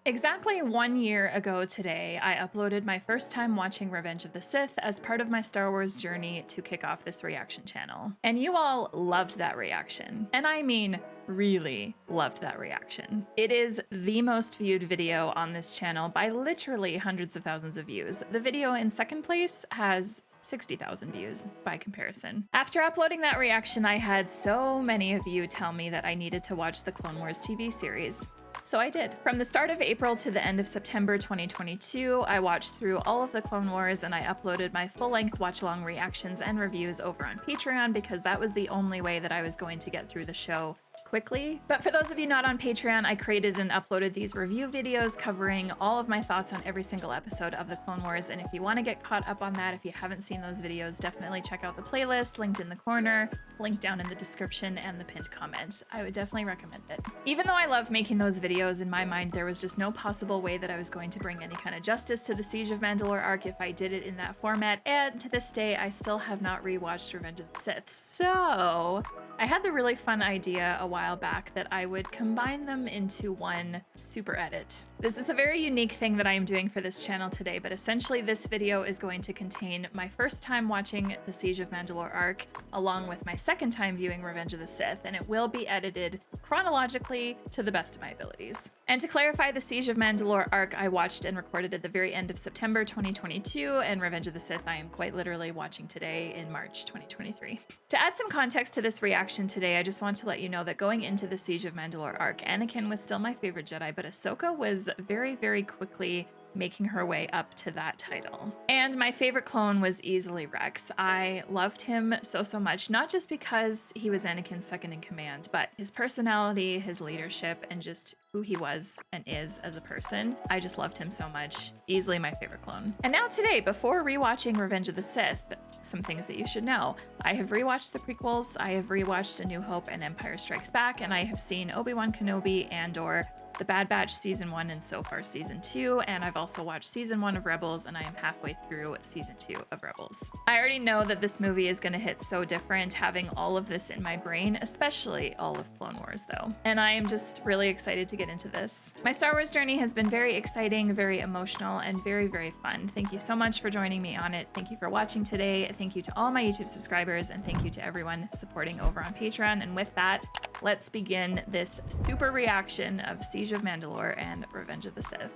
Exactly 1 year ago today, I uploaded my first time watching Revenge of the Sith as part of my Star Wars journey to kick off this reaction channel. And you all loved that reaction. And I mean, really loved that reaction. It is the most viewed video on this channel by literally hundreds of thousands of views. The video in second place has 60,000 views by comparison. After uploading that reaction, I had so many of you tell me that I needed to watch the Clone Wars TV series. So I did. From the start of April to the end of September 2022, I watched through all of the Clone Wars and I uploaded my full-length watch-along reactions and reviews over on Patreon because that was the only way that I was going to get through the show quickly. But for those of you not on Patreon, I created and uploaded these review videos covering all of my thoughts on every single episode of the Clone Wars, and if you want to get caught up on that, if you haven't seen those videos, definitely check out the playlist linked in the corner, linked down in the description and the pinned comment. I would definitely recommend it. Even though I love making those videos, in my mind there was just no possible way that I was going to bring any kind of justice to the Siege of Mandalore arc if I did it in that format, and to this day I still have not rewatched Revenge of the Sith. So I had the really fun idea a while back that I would combine them into one super edit. This is a very unique thing that I am doing for this channel today, but essentially this video is going to contain my first time watching the Siege of Mandalore arc, along with my second time viewing Revenge of the Sith, and it will be edited chronologically to the best of my abilities. And to clarify, the Siege of Mandalore arc I watched and recorded at the very end of September 2022, and Revenge of the Sith I am quite literally watching today in March 2023. To add some context to this reaction today, I just want to let you know that going into the Siege of Mandalore arc, Anakin was still my favorite Jedi, but Ahsoka was very, very quickly making her way up to that title. And my favorite clone was easily Rex. I loved him so much, not just because he was Anakin's second in command, but his personality, his leadership, and just who he was and is as a person. I just loved him so much. Easily my favorite clone. And now today, before rewatching Revenge of the Sith, some things that you should know. I have rewatched the prequels, I have rewatched A New Hope and Empire Strikes Back, and I have seen Obi-Wan Kenobi, Andor, The Bad Batch Season 1 and so far Season 2, and I've also watched Season 1 of Rebels, and I am halfway through Season 2 of Rebels. I already know that this movie is going to hit so different having all of this in my brain, especially all of Clone Wars though. And I am just really excited to get into this. My Star Wars journey has been very exciting, very emotional, and very, very fun. Thank you so much for joining me on it. Thank you for watching today. Thank you to all my YouTube subscribers, and thank you to everyone supporting over on Patreon. And with that, let's begin this super reaction of Siege of Mandalore and Revenge of the Sith.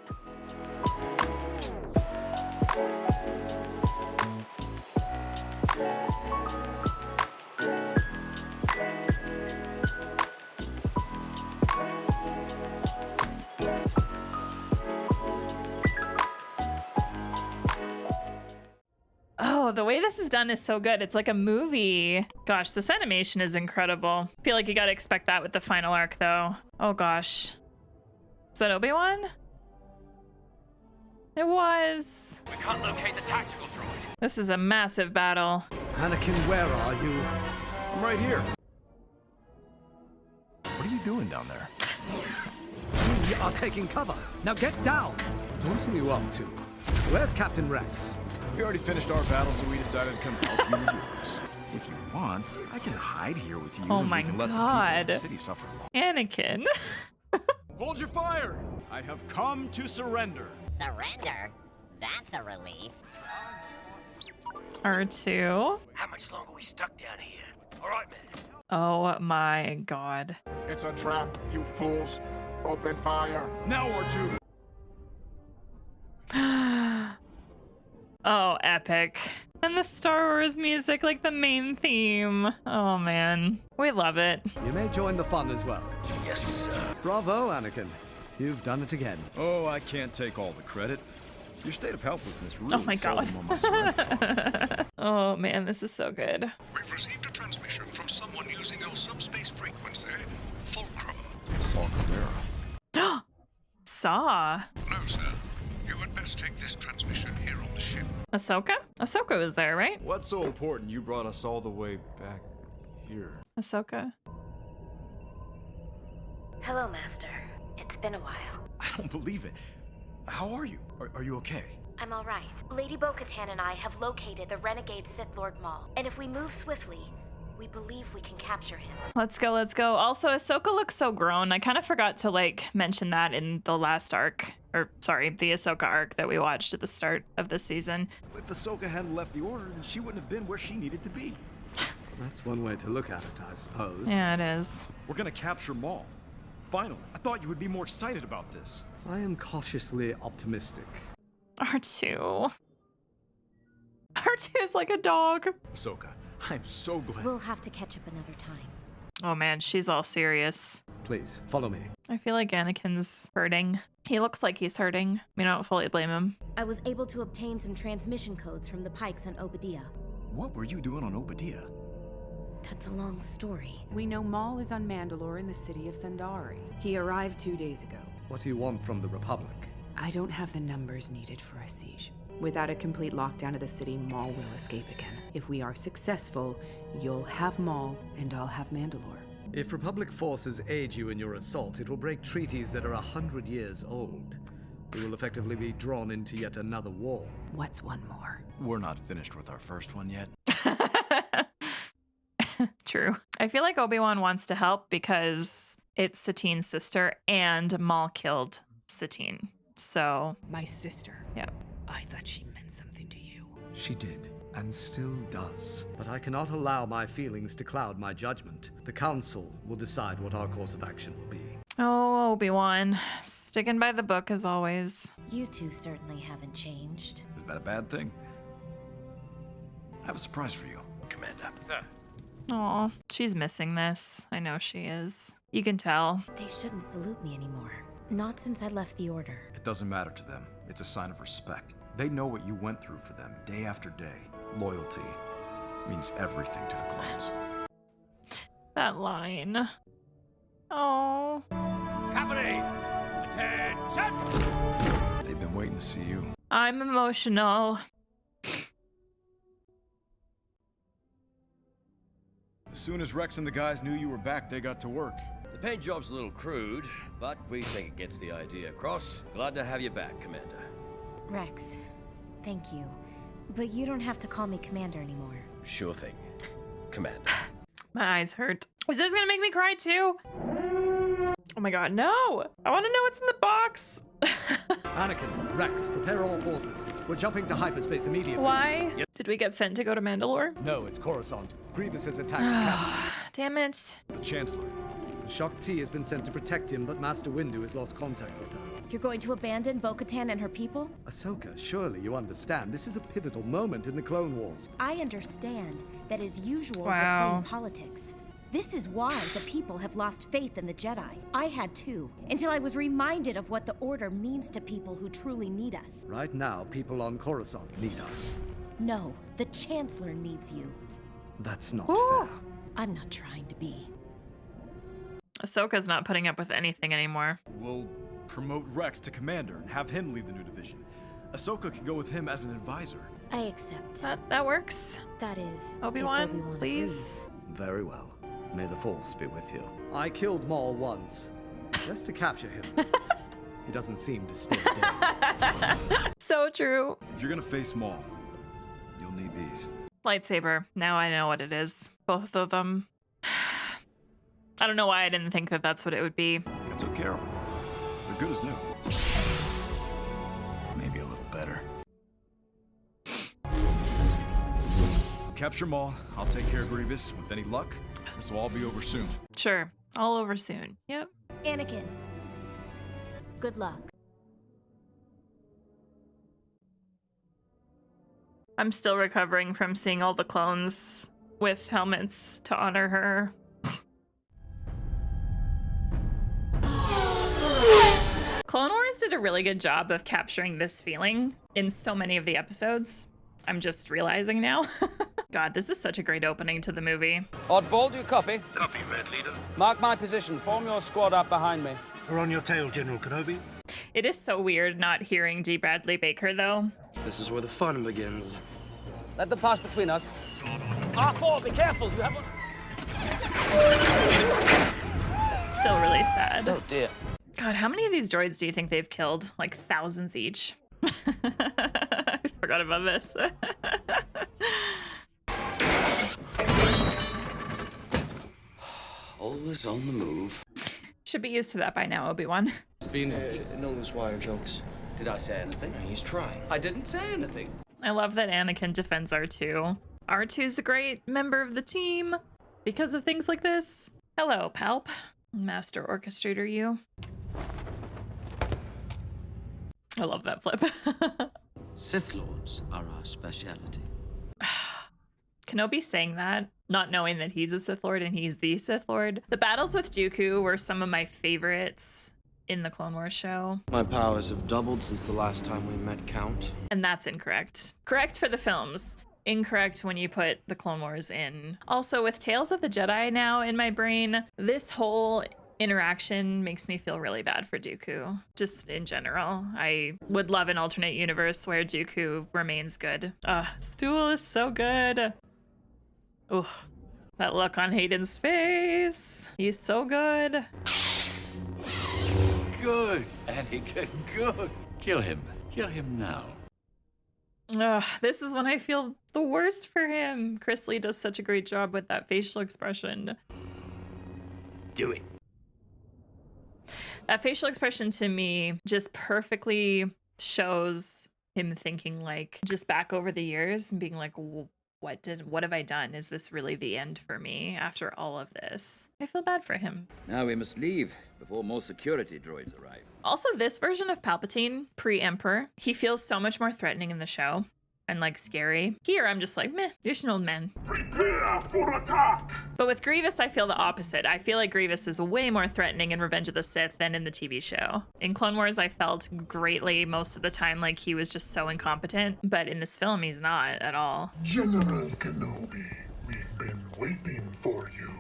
Oh, the way this is done is so good. It's like a movie. Gosh, this animation is incredible. I feel like you gotta expect that with the final arc though. Oh gosh. Is that Obi-Wan? It was. We can't locate the tactical droid. This is a massive battle. Anakin, where are you? I'm right here. What are you doing down there? We are taking cover. Now get down. What are you up to? Where's Captain Rex? We already finished our battle, so we decided to come help you with yours. If you want, I can hide here with you. Oh and my we can let the people God. of the city suffer. Anakin. Hold your fire! I have come to surrender. Surrender? That's a relief. R2. How much longer are we stuck down here? All right, man. Oh my God. It's a trap, you fools. Open fire. Now or two. Oh, epic. And the Star Wars music, like the main theme. Oh man, we love it. You may join the fun as well. Yes, sir. Bravo, Anakin. You've done it again. Oh, I can't take all the credit. Your state of helplessness really Oh my sold God. them on my surrender talk. Oh man, this is so good. We've received a transmission from someone using your subspace frequency. Fulcrum. Saw Gerrera. Saw. No, sir. You had best take this transmission here on the ship. Ahsoka? Ahsoka was there, right? What's so important you brought us all the way back here? Ahsoka. Hello, Master. It's been a while. I don't believe it. How are you? Are you okay? I'm all right. Lady Bo-Katan and I have located the renegade Sith Lord Maul, and if we move swiftly, We believe we can capture him. Let's go, let's go. Also, Ahsoka looks so grown. I kind of forgot to like mention that in the last arc, or sorry, the Ahsoka arc that we watched at the start of this season. If Ahsoka hadn't left the Order, then she wouldn't have been where she needed to be. That's one way to look at it, I suppose. Yeah, it is. We're gonna capture Maul. Finally. I thought you would be more excited about this. I am cautiously optimistic. R2. R2's like a dog. Ahsoka, I'm so glad. We'll have to catch up another time. Oh man, she's all serious. Please, follow me. I feel like Anakin's hurting. He looks like he's hurting. I mean, I don't fully blame him. I was able to obtain some transmission codes from the Pikes on Obadiah. What were you doing on Obadiah? That's a long story. We know Maul is on Mandalore in the city of Sundari. He arrived 2 days ago. What do you want from the Republic? I don't have the numbers needed for a siege. Without a complete lockdown of the city, Maul will escape again. If we are successful, you'll have Maul, and I'll have Mandalore. If Republic forces aid you in your assault, it will break treaties that are 100 years old. We will effectively be drawn into yet another war. What's one more? We're not finished with our first one yet. True. I feel like Obi-Wan wants to help because it's Satine's sister and Maul killed Satine. So, My sister. yeah. I thought she meant something to you. She did, and still does. But I cannot allow my feelings to cloud my judgment. The Council will decide what our course of action will be. Oh, Obi-Wan. Sticking by the book as always. You two certainly haven't changed. Is that a bad thing? I have a surprise for you. Commander. Sir. Aw, she's missing this. I know she is. You can tell. They shouldn't salute me anymore. Not since I left the Order. It doesn't matter to them. It's a sign of respect. They know what you went through for them, day after day. Loyalty means everything to the clones. That line. Oh. Company! Attention! They've been waiting to see you. I'm emotional. As soon as Rex and the guys knew you were back, they got to work. The paint job's a little crude, but we think it gets the idea across. Glad to have you back, Commander. Rex, thank you. But you don't have to call me Commander anymore. Sure thing. Commander. My eyes hurt. Is this gonna make me cry too? Oh my god, no! I wanna know what's in the box! Anakin, Rex, prepare all forces. We're jumping to hyperspace immediately. Why? Did we get sent to go to Mandalore? No, it's Coruscant. Grievous has attacked the captain. Damn it. The Chancellor. Shaak Ti has been sent to protect him, but Master Windu has lost contact with her. You're going to abandon Bo-Katan and her people? Ahsoka, surely you understand. This is a pivotal moment in the Clone Wars. I understand that is usual Wow. for clone politics. This is why the people have lost faith in the Jedi. I had too, until I was reminded of what the Order means to people who truly need us. Right now, people on Coruscant need us. No, the Chancellor needs you. That's not Ooh. fair. I'm not trying to be. Ahsoka's not putting up with anything anymore. We'll promote Rex to commander and have him lead the new division. Ahsoka can go with him as an advisor. I accept. That works. That is, if Obi-Wan, Obi-Wan please. Very well. May the Force be with you. I killed Maul once, just to capture him. He doesn't seem to stay dead. So true. If you're gonna face Maul, you'll need these. Lightsaber. Now I know what it is. Both of them. I don't know why I didn't think that that's what it would be. I took care of them. They're good as new. Maybe a little better. Capture Maul. I'll take care of Grievous. With any luck, this will all be over soon. Sure. All over soon. Yep. Anakin, good luck. I'm still recovering from seeing all the clones with helmets to honor her. Clone Wars did a really good job of capturing this feeling in so many of the episodes. I'm just realizing now. God, this is such a great opening to the movie. Oddball, do you copy? Copy, Red Leader. Mark my position. Form your squad up behind me. We're on your tail, General Kenobi. It is so weird not hearing D. Bradley Baker, though. This is where the fun begins. Let them pass between us. R4, be careful. You have one. Still really sad. Oh dear. God, how many of these droids do you think they've killed? Like thousands each. I forgot about this. Always on the move. Should be used to that by now, Obi-Wan. It's been no loose wire jokes. Did I say anything? He's trying. I didn't say anything. I love that Anakin defends R2. R2's a great member of the team because of things like this. Hello, Palp. Master Orchestrator you. I love that flip. Sith Lords are our speciality. Kenobi saying that, not knowing that he's a Sith Lord and he's the Sith Lord. The battles with Dooku were some of my favorites in the Clone Wars show. My powers have doubled since the last time we met Count. And that's incorrect. Correct for the films. Incorrect when you put the Clone Wars in. Also, with Tales of the Jedi now in my brain, this whole interaction makes me feel really bad for Dooku. Just in general. I would love an alternate universe where Dooku remains good. Stool is so good. Ugh. That look on Hayden's face. He's so good. Good, Anakin, good. Kill him. Kill him now. Ugh, this is when I feel the worst for him. Chris Lee does such a great job with that facial expression. Do it. That facial expression to me just perfectly shows him thinking like just back over the years and being like, what have I done? Is this really the end for me after all of this? I feel bad for him. Now we must leave before more security droids arrive. Also, this version of Palpatine, pre-Emperor, he feels so much more threatening in the show and like scary. Here, I'm just like, meh, you're just an old man. Prepare for attack! But with Grievous, I feel the opposite. I feel like Grievous is way more threatening in Revenge of the Sith than in the TV show. In Clone Wars, I felt greatly most of the time like he was just so incompetent, but in this film, he's not at all. General Kenobi, we've been waiting for you.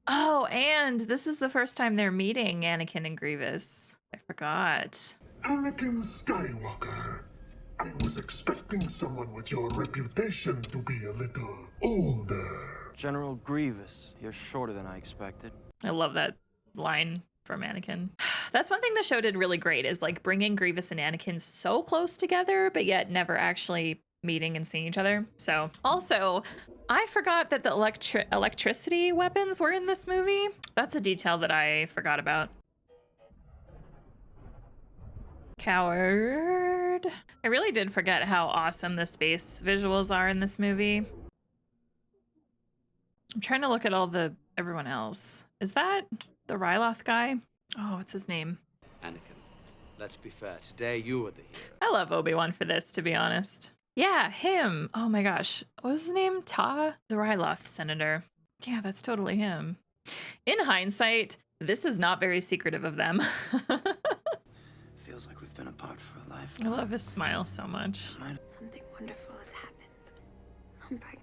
Oh, and this is the first time they're meeting Anakin and Grievous. I forgot. Anakin Skywalker, I was expecting someone with your reputation to be a little older. General Grievous, you're shorter than I expected. I love that line from Anakin. That's one thing the show did really great, is like bringing Grievous and Anakin so close together, but yet never actually meeting and seeing each other. So also, I forgot that the electricity weapons were in this movie. That's a detail that I forgot about. Coward. I really did forget how awesome the space visuals are in this movie. I'm trying to look at everyone else. Is that the Ryloth guy? Oh, what's his name? Anakin, let's be fair. Today you are the hero. I love Obi-Wan for this, to be honest. Yeah, him. Oh my gosh. What was his name? Ta? The Ryloth senator. Yeah, that's totally him. In hindsight, this is not very secretive of them. Feels like we've been apart for a I lifetime. love his smile so much. Something wonderful has happened. I'm pregnant.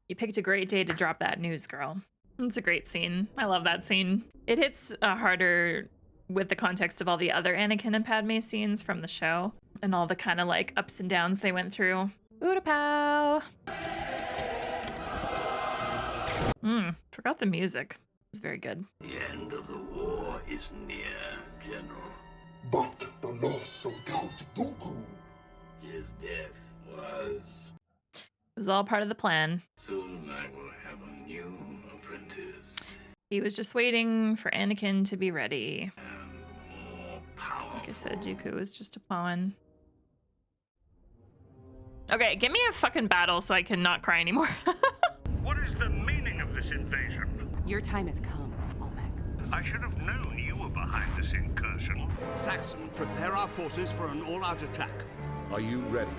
You picked a great day to drop that news, girl. It's a great scene. I love that scene. It hits harder with the context of all the other Anakin and Padme scenes from the show and all the kind of like ups and downs they went through. Ooda-pow! Forgot the music. It's very good. The end of the war is near, General. But the loss of Count Dooku. His death was. It was all part of the plan. Soon I will have a new apprentice. He was just waiting for Anakin to be ready. And more powerful. Like I said, Dooku was just a pawn. Okay, give me a fucking battle so I can not cry anymore. What is the meaning of this invasion? Your time has come, Olmec. I should have known you were behind this incursion. Saxon, prepare our forces for an all-out attack. Are you ready?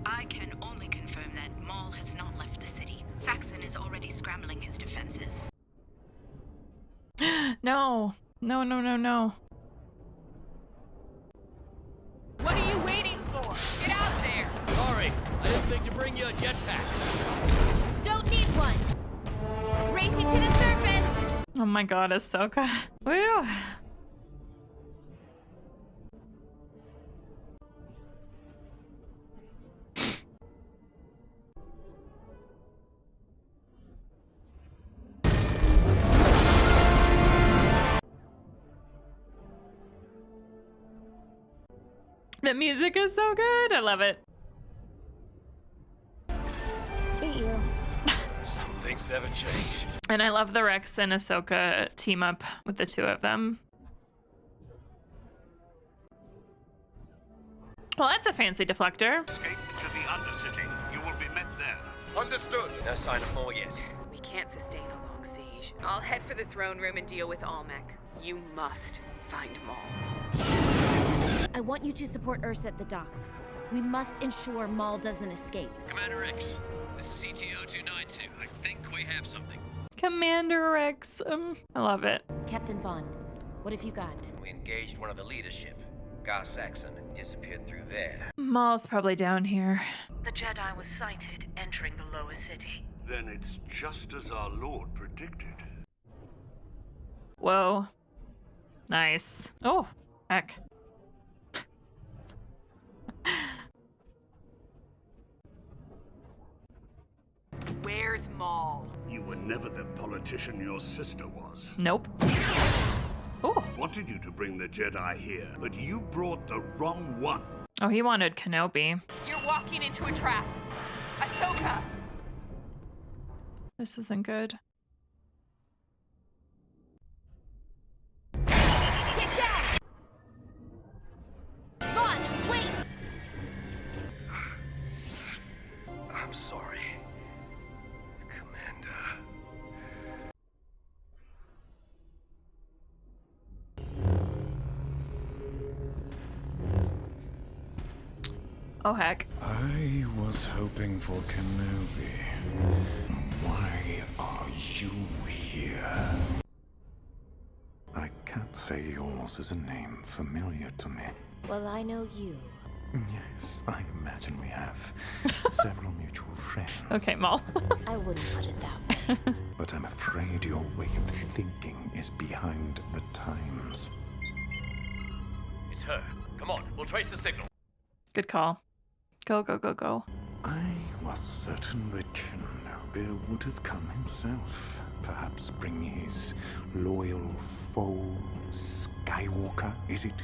I can only confirm that Maul has not left the city. Saxon is already scrambling his defenses. No. No, no, no, no. What are you waiting for? Get out there! Sorry, I didn't think to bring you a jetpack. Don't need one. Race you to the surface. Oh my god, Ahsoka. Woo. The music is so good. I love it. Beat you. Some things never change. And I love the Rex and Ahsoka team up with the two of them. Well, that's a fancy deflector. Escape to the Undercity. You will be met there. Understood. No sign of Maul yet. We can't sustain a long siege. I'll head for the throne room and deal with Almec. You must find Maul. I want you to support Ursa at the docks. We must ensure Maul doesn't escape. Commander X, this is CTO-292. I think we have something. Commander Rex. I love it. Captain Vaughn, what have you got? We engaged one of the leadership. Gar Saxon disappeared through there. Maul's probably down here. The Jedi was sighted entering the lower city. Then it's just as our Lord predicted. Whoa. Nice. Oh, heck. Where's Maul? You were never the politician your sister was. Nope. Oh. Wanted you to bring the Jedi here, but you brought the wrong one. Oh, he wanted Kenobi. You're walking into a trap. Ahsoka! This isn't good. Get down! Vaughn, wait! I'm sorry, Commander. Oh, heck. I was hoping for Kenobi. Why are you here? I can't say yours is a name familiar to me. Well, I know you. Yes, I imagine we have several mutual friends. Okay, Maul. I wouldn't put it that way. But I'm afraid your way of thinking is behind the times. It's her. Come on, we'll trace the signal. Good call. Go, go, go, go. I was certain that Kenobi would have come himself. Perhaps bring his loyal foe, Skywalker, is it?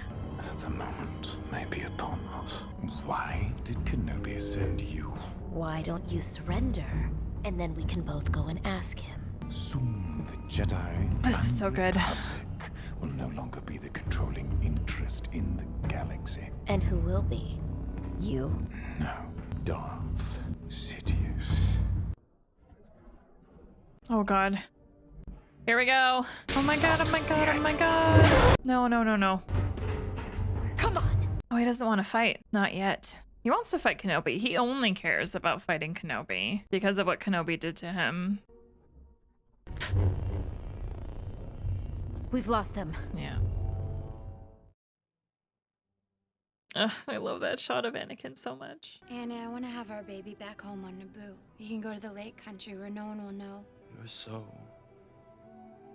The moment may be upon us. Why did Kenobi send you? Why don't you surrender? And then we can both go and ask him. Soon the Jedi This is so good. Republic will no longer be the controlling interest in the galaxy. And who will be? You? No, Darth Sidious. Oh, God. Here we go. Oh, my God. Oh, my God. Oh, my God. No, no, no, no. Come on. Oh, he doesn't want to fight. Not yet. He wants to fight Kenobi. He only cares about fighting Kenobi because of what Kenobi did to him. We've lost them. Yeah. Ugh, I love that shot of Anakin so much. Annie, I want to have our baby back home on Naboo. We can go to the lake country where no one will know. You're so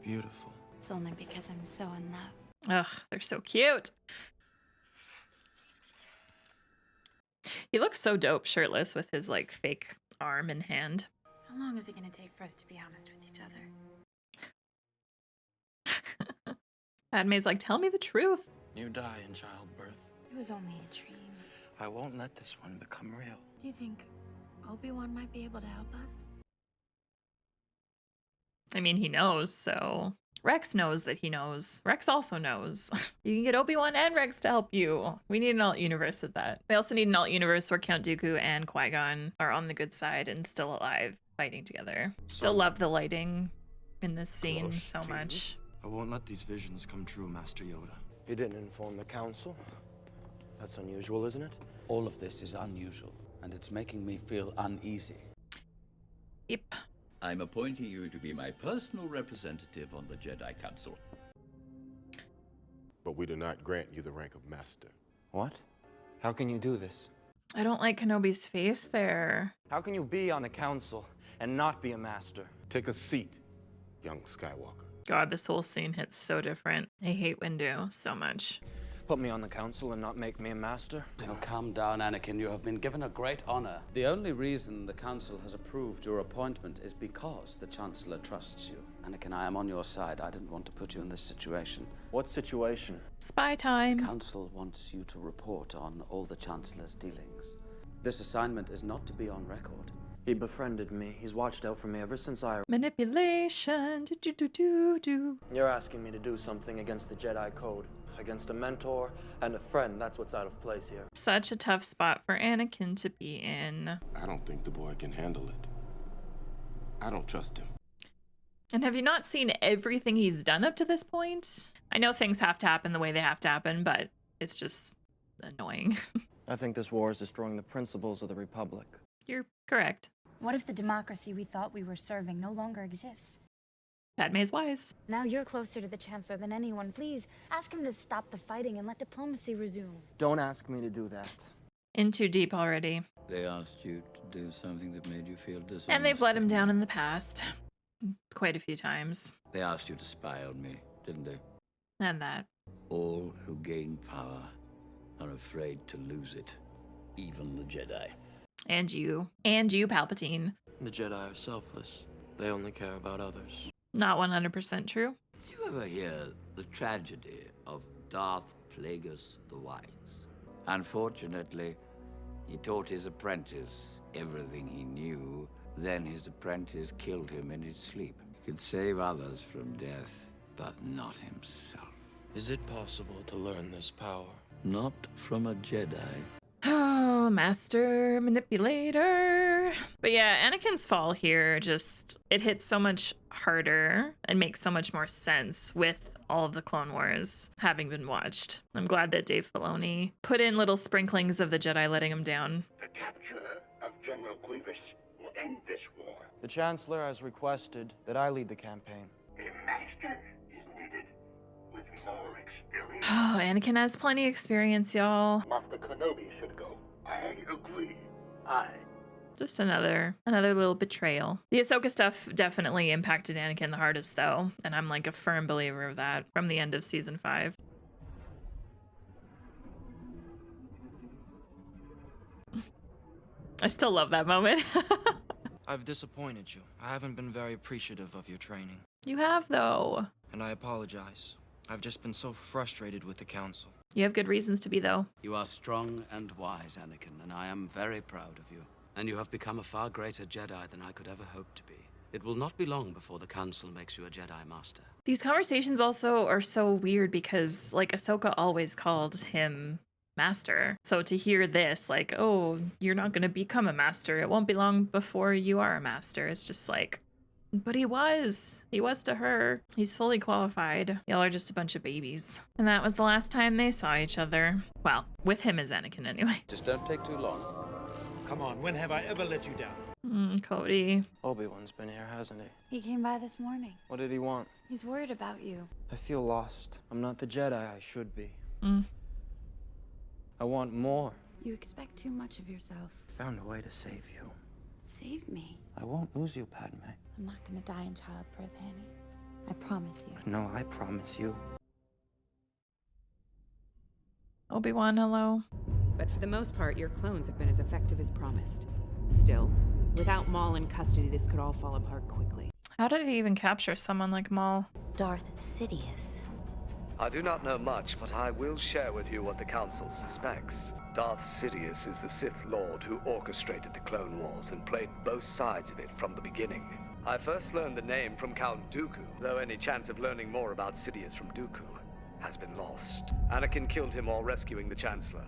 beautiful. It's only because I'm so in love. Ugh, they're so cute. He looks so dope shirtless with his like fake arm and hand. How long is it going to take for us to be honest with each other? Padme's like, tell me the truth. You die in childbirth. It was only a dream. I won't let this one become real. Do you think Obi-Wan might be able to help us? I mean, he knows, so... Rex knows that he knows. Rex also knows. You can get Obi-Wan and Rex to help you. We need an alt universe with that. We also need an alt universe where Count Dooku and Qui-Gon are on the good side and still alive, fighting together. Still love the lighting in this scene so much. I won't let these visions come true, Master Yoda. You didn't inform the council? That's unusual, isn't it? All of this is unusual, and it's making me feel uneasy. Yep. I'm appointing you to be my personal representative on the Jedi Council. But we do not grant you the rank of master. What? How can you do this? I don't like Kenobi's face there. How can you be on the council and not be a master? Take a seat, young Skywalker. God, this whole scene hits so different. I hate Windu so much. Put me on the council and not make me a master? Now calm down, Anakin. You have been given a great honor. The only reason the council has approved your appointment is because the Chancellor trusts you. Anakin, I am on your side. I didn't want to put you in this situation. What situation? Spy time. The council wants you to report on all the Chancellor's dealings. This assignment is not to be on record. He befriended me. He's watched out for me ever since I... Manipulation. Do. You're asking me to do something against the Jedi Code. Against a mentor and a friend. That's what's out of place here. Such a tough spot for Anakin to be in. I don't think the boy can handle it. I don't trust him. And have you not seen everything he's done up to this point? I know things have to happen the way they have to happen, but it's just annoying. I think this war is destroying the principles of the Republic. You're correct. What if the democracy we thought we were serving no longer exists? Padme's wise. Now you're closer to the Chancellor than anyone. Please, ask him to stop the fighting and let diplomacy resume. Don't ask me to do that. In too deep already. They asked you to do something that made you feel dishonest. And they've let him down in the past. Quite a few times. They asked you to spy on me, didn't they? And that. All who gain power are afraid to lose it. Even the Jedi. And you. And you, Palpatine. The Jedi are selfless. They only care about others. Not 100% true. Did you ever hear the tragedy of Darth Plagueis the Wise? Unfortunately, he taught his apprentice everything he knew. Then his apprentice killed him in his sleep. He could save others from death, but not himself. Is it possible to learn this power? Not from a Jedi. Oh, master manipulator. But yeah, Anakin's fall here just, it hits so much harder and makes so much more sense with all of the Clone Wars having been watched. I'm glad that Dave Filoni put in little sprinklings of the Jedi letting him down. The capture of General Grievous will end this war. The Chancellor has requested that I lead the campaign. A master is needed with more experience. Oh, Anakin has plenty of experience, y'all. Master Kenobi should go. I agree. Just another little betrayal. The Ahsoka stuff definitely impacted Anakin the hardest, though, and I'm like a firm believer of that from the end of season 5. I still love that moment. I've disappointed you. I haven't been very appreciative of your training. You have, though. And I apologize. I've just been so frustrated with the Council. You have good reasons to be, though. You are strong and wise, Anakin, and I am very proud of you. And you have become a far greater Jedi than I could ever hope to be. It will not be long before the Council makes you a Jedi Master. These conversations also are so weird because, like, Ahsoka always called him Master. So to hear this, like, oh, you're not going to become a Master. It won't be long before you are a Master. It's just like, but he was. He was to her. He's fully qualified. Y'all are just a bunch of babies. And that was the last time they saw each other. Well, with him as Anakin anyway. Just don't take too long. Come on, when have I ever let you down? Cody. Obi-Wan's been here, hasn't he? He came by this morning. What did he want? He's worried about you. I feel lost. I'm not the Jedi I should be. Mm. I want more. You expect too much of yourself. I found a way to save you. Save me. I won't lose you, Padme. I'm not gonna die in childbirth, Annie. I promise you. No, I promise you. Obi-Wan, hello. But for the most part, your clones have been as effective as promised. Still, without Maul in custody, this could all fall apart quickly. How did he even capture someone like Maul? Darth Sidious. I do not know much, but I will share with you what the Council suspects. Darth Sidious is the Sith Lord who orchestrated the Clone Wars and played both sides of it from the beginning. I first learned the name from Count Dooku, though any chance of learning more about Sidious from Dooku has been lost. Anakin killed him while rescuing the Chancellor.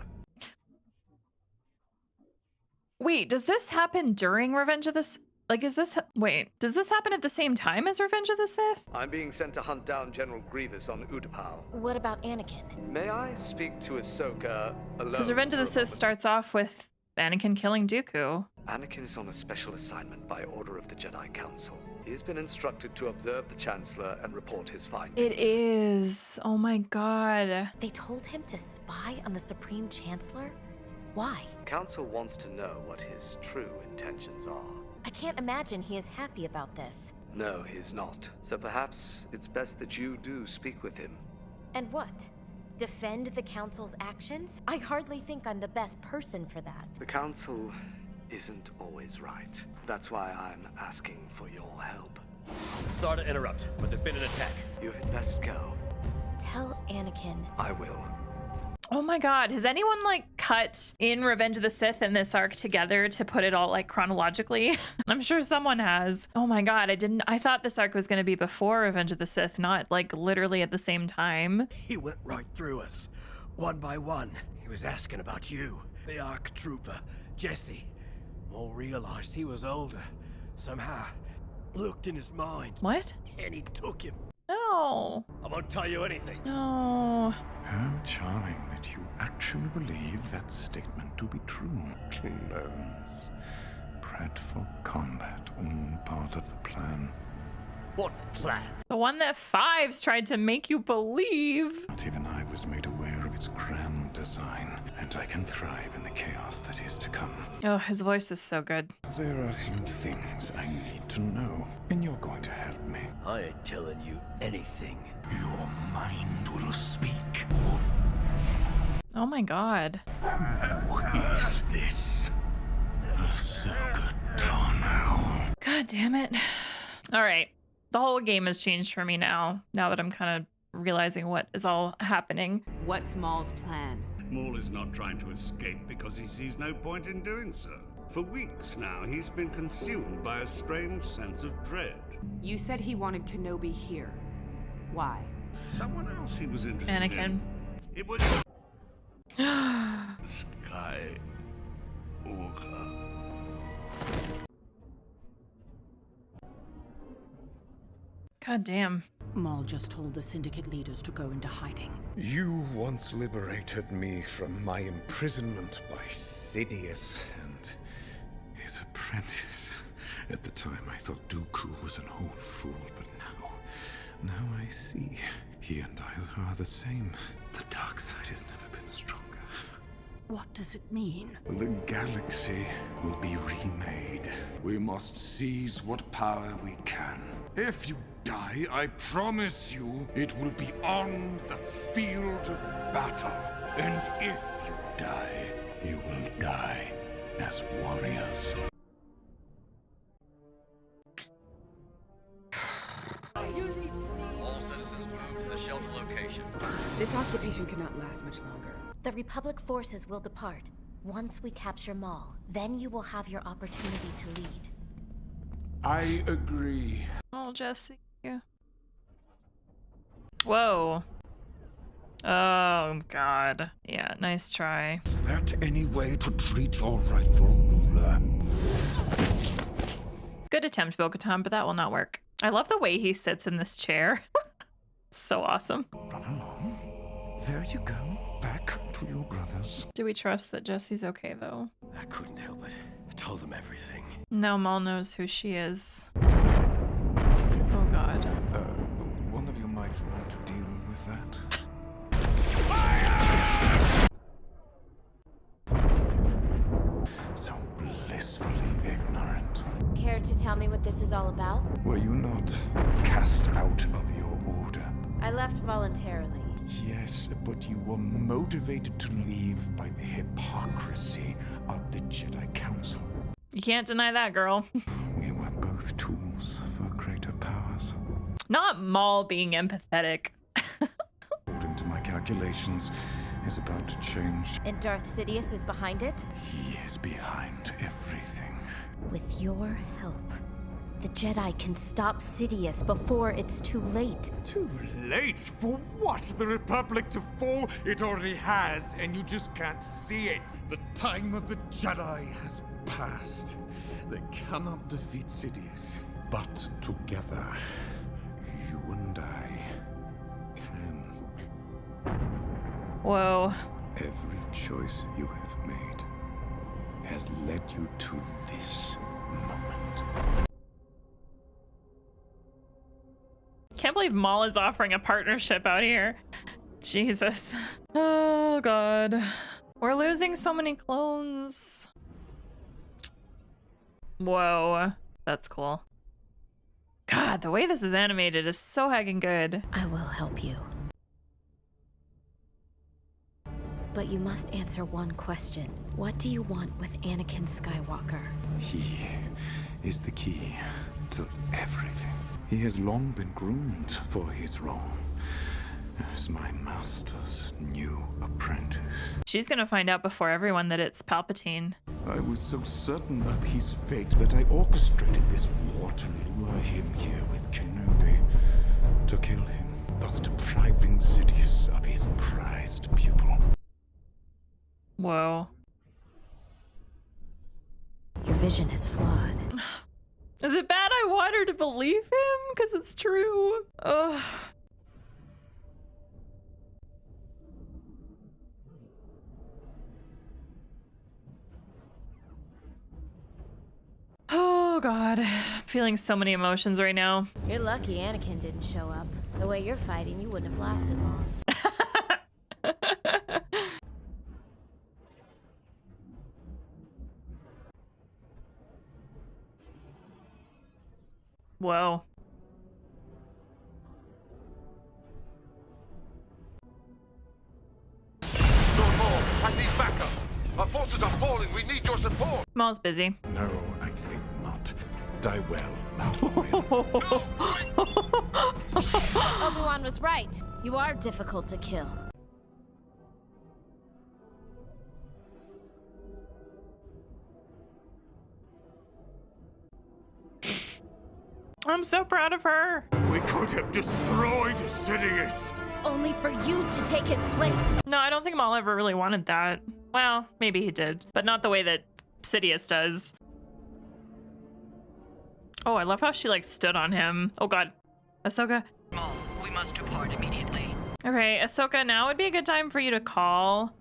Wait, does this happen during Revenge of the Sith? Like, is this... Wait, does this happen at the same time as Revenge of the Sith? I'm being sent to hunt down General Grievous on Utapau. What about Anakin? May I speak to Ahsoka alone? Because Revenge of the Sith starts off with Anakin killing Dooku. Anakin is on a special assignment by order of the Jedi Council. He has been instructed to observe the Chancellor and report his findings. It is. Oh my god. They told him to spy on the Supreme Chancellor? Why? Council wants to know what his true intentions are. I can't imagine he is happy about this. No, he's not. So perhaps it's best that you do speak with him. And what? Defend the Council's actions? I hardly think I'm the best person for that. The Council isn't always right. That's why I'm asking for your help. Sorry to interrupt, but there's been an attack. You had best go. Tell Anakin. I will. Oh my god, has anyone, like, cut in Revenge of the Sith and this arc together to put it all like chronologically? I'm sure someone has. Oh my god, I thought this arc was going to be before Revenge of the Sith, not like literally at the same time. He went right through us, one by one. He was asking about you, the ARC trooper, Jesse. Maul realized he was older. Somehow, looked in his mind. What? And he took him. No. I won't tell you anything. No. How charming that you actually believe that statement to be true. Clones, bred for combat, all part of the plan. What plan? The one that Fives tried to make you believe. Not even I was made aware of its grand design, and I can thrive in the chaos that is to come. Oh, his voice is so good. There are some things I need to know, and you're going to help me. I ain't telling you anything. Your mind will speak. Oh my god. Who is this? Ahsoka Tano. God damn it. All right. The whole game has changed for me now that I'm kind of realizing what is all happening. What's Maul's plan? Maul is not trying to escape because he sees no point in doing so. For weeks now, he's been consumed by a strange sense of dread. You said he wanted Kenobi here. Why? Someone else he was interested Anakin. in. It was Skywalker. God damn. Maul just told the Syndicate leaders to go into hiding. You once liberated me from my imprisonment by Sidious and his apprentice. At the time, I thought Dooku was an old fool, but now I see. He and I are the same. The dark side has never been stronger. What does it mean? The galaxy will be remade. We must seize what power we can. If you die, I promise you, it will be on the field of battle. And if you die, you will die as warriors. All citizens move to the shelter location. This occupation cannot last much longer. The Republic forces will depart. Once we capture Maul, then you will have your opportunity to lead. I agree. Oh, Jesse. Whoa. Oh, God. Yeah, nice try. Is that any way to treat your rightful ruler? Good attempt, Bo-Katan, but that will not work. I love the way he sits in this chair. So awesome. Run along. There you go. Back to your brothers. Do we trust that Jesse's okay, though? I couldn't help it. I told them everything. Now Maul knows who she is. Oh, God. One of you might want to deal with that. So blissfully ignorant. Care to tell me what this is all about? Were you not cast out of your order? I left voluntarily. Yes, but you were motivated to leave by the hypocrisy of the Jedi Council. You can't deny that, girl. We were both tools for greater powers. Not Maul being empathetic. According to my calculations, is about to change. And Darth Sidious is behind it? He is behind everything. With your help, the Jedi can stop Sidious before it's too late. Too late? For what? The Republic to fall? It already has, and you just can't see it. The time of the Jedi has passed. They cannot defeat Sidious. But together, you and I can. Whoa. Every choice you have made has led you to this moment. Can't believe Maul is offering a partnership out here. Jesus. Oh, God. We're losing so many clones. Whoa. That's cool. God, the way this is animated is so heckin' good. I will help you. But you must answer one question. What do you want with Anakin Skywalker? He is the key to everything. He has long been groomed for his role as my master's new apprentice. She's gonna find out before everyone that it's Palpatine. I was so certain of his fate that I orchestrated this war to lure him here with Kenobi. To kill him, thus depriving Sidious of his prized pupil. Whoa. Your vision is flawed. Is it bad I want her to believe him? Because it's true. Ugh. Oh god, I'm feeling so many emotions right now. You're lucky Anakin didn't show up. The way you're fighting, you wouldn't have lasted long. Whoa. Lord Maul, I need backup. Our forces are falling. We need your support. Maul's busy. No, I think not. Die well, Mandalorian. Obi-Wan was right. You are difficult to kill. I'm so proud of her. We could have destroyed Sidious. Only for you to take his place. No, I don't think Maul ever really wanted that. Well, maybe he did, but not the way that Sidious does. Oh, I love how she like stood on him. Oh god. Ahsoka. Maul, we must depart immediately. Okay, Ahsoka, now would be a good time for you to call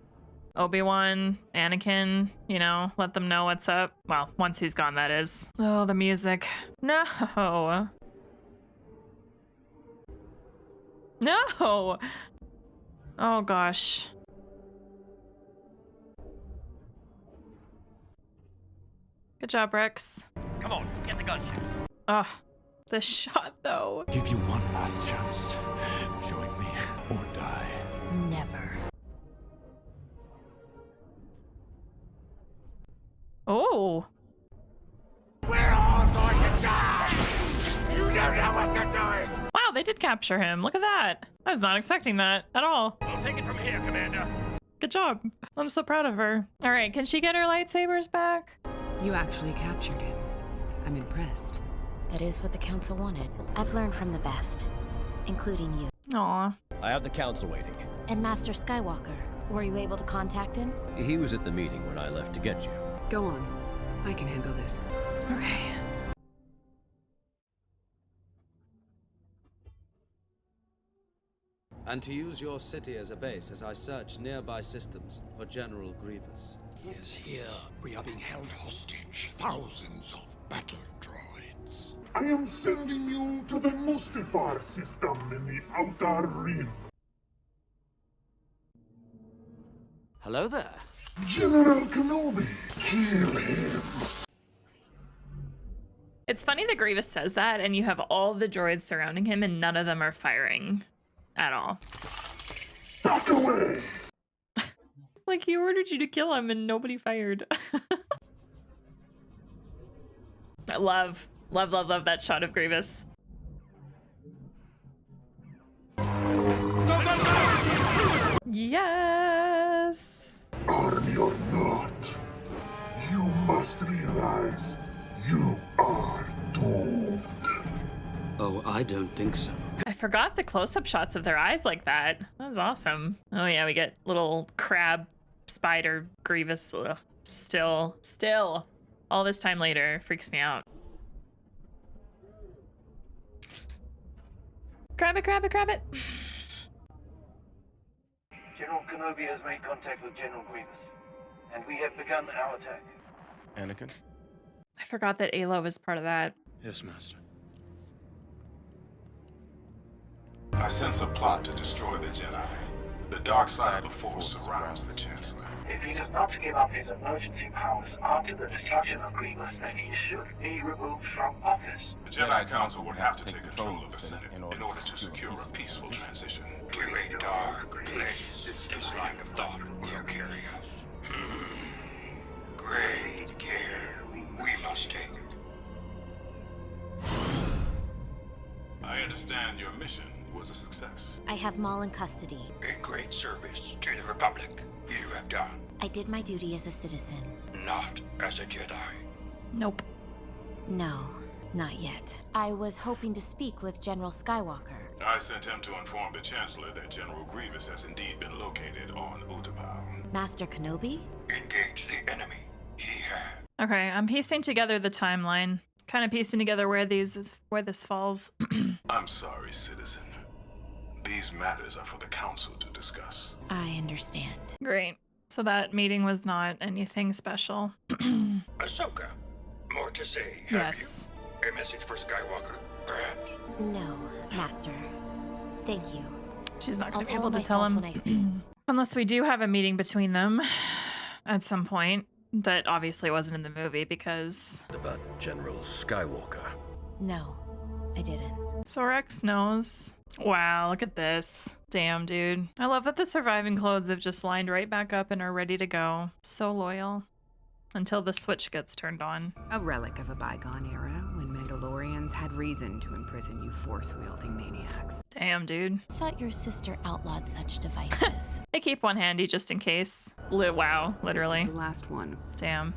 Obi-Wan, Anakin, you know, let them know what's up. Well, once he's gone, that is. Oh, the music. No. No. Oh gosh. Good job, Rex. Come on, get the gunships. Ugh, the shot though. Give you one last chance. Join me or die. Never. Oh. We're all going to die. You don't know what you're doing. Wow, they did capture him. Look at that. I was not expecting that at all. I'll take it from here, Commander. Good job. I'm so proud of her. All right, can she get her lightsabers back? You actually captured him. I'm impressed. That is what the Council wanted. I've learned from the best, including you. Aw. I have the Council waiting. And Master Skywalker. Were you able to contact him? He was at the meeting when I left to get you. Go on. I can handle this. Okay. And to use your city as a base as I search nearby systems for General Grievous. He is here. We are being held hostage. Thousands of battle droids. I am sending you to the Mustafar system in the Outer Rim. Hello there. General Kenobi, kill him. It's funny that Grievous says that, and you have all the droids surrounding him, and none of them are firing at all. Back away! Like, he ordered you to kill him, and nobody fired. I love that shot of Grievous. Yes! Army or not, you must realize you are doomed. Oh, I don't think so. I forgot the close-up shots of their eyes like that. That was awesome. Oh yeah, we get little crab, spider, Grievous. Ugh. Still, all this time later, freaks me out. Grab it. General Kenobi has made contact with General Grievous, and we have begun our attack. Anakin? I forgot that Ayla was part of that. Yes, Master. I sense a plot to destroy the Jedi. The dark side of the Force surrounds the Chancellor. If he does not give up his emergency powers after the destruction of Grievous, then he should be removed from office. The Jedi Council would have to take control of the Senate in order to secure a peaceful transition. To a dark place this line of thought will carry us. Great care we must take it. I understand your mission was a success. I have Maul in custody. A great service to the Republic you have done. I did my duty as a citizen. Not as a Jedi. Nope. No, not yet. I was hoping to speak with General Skywalker. I sent him to inform the Chancellor that General Grievous has indeed been located on Utapau. Master Kenobi? Engage the enemy. He has. Okay, I'm piecing together the timeline. Kind of piecing together where this falls. I'm sorry, citizen. These matters are for the Council to discuss. I understand. Great. So that meeting was not anything special. Ahsoka, more to say, Yes. have you? A message for Skywalker, perhaps? No, Master. Thank you. She's not going to be I'll able to tell tell him him. when I see him. Unless we do have a meeting between them at some point. That obviously wasn't in the movie because... About General Skywalker. No, I didn't. So Rex knows. Wow, look at this. Damn, dude. I love that the surviving clothes have just lined right back up and are ready to go. So loyal. Until the switch gets turned on. A relic of a bygone era when Mandalorians had reason to imprison you force-wielding maniacs. Damn, dude. Thought your sister outlawed such devices. They keep one handy just in case. Wow, literally. This is the last one. Damn.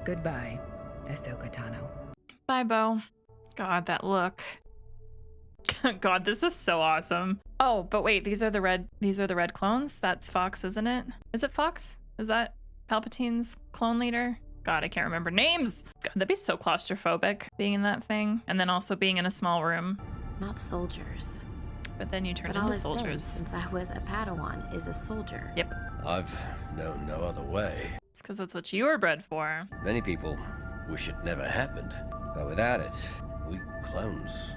Goodbye, Ahsoka Tano. Bye, Bo. God, that look. God, this is so awesome. Oh, but wait, these are the red clones? That's Fox, isn't it? Is it Fox? Is that Palpatine's clone leader? God, I can't remember names. God, that'd be so claustrophobic being in that thing. And then also being in a small room. Not soldiers. But then you turned But all into I've been soldiers. since I was a Padawan is a soldier. Yep. I've known no other way. It's because that's what you were bred for. Many people wish it never happened. But without it, we clones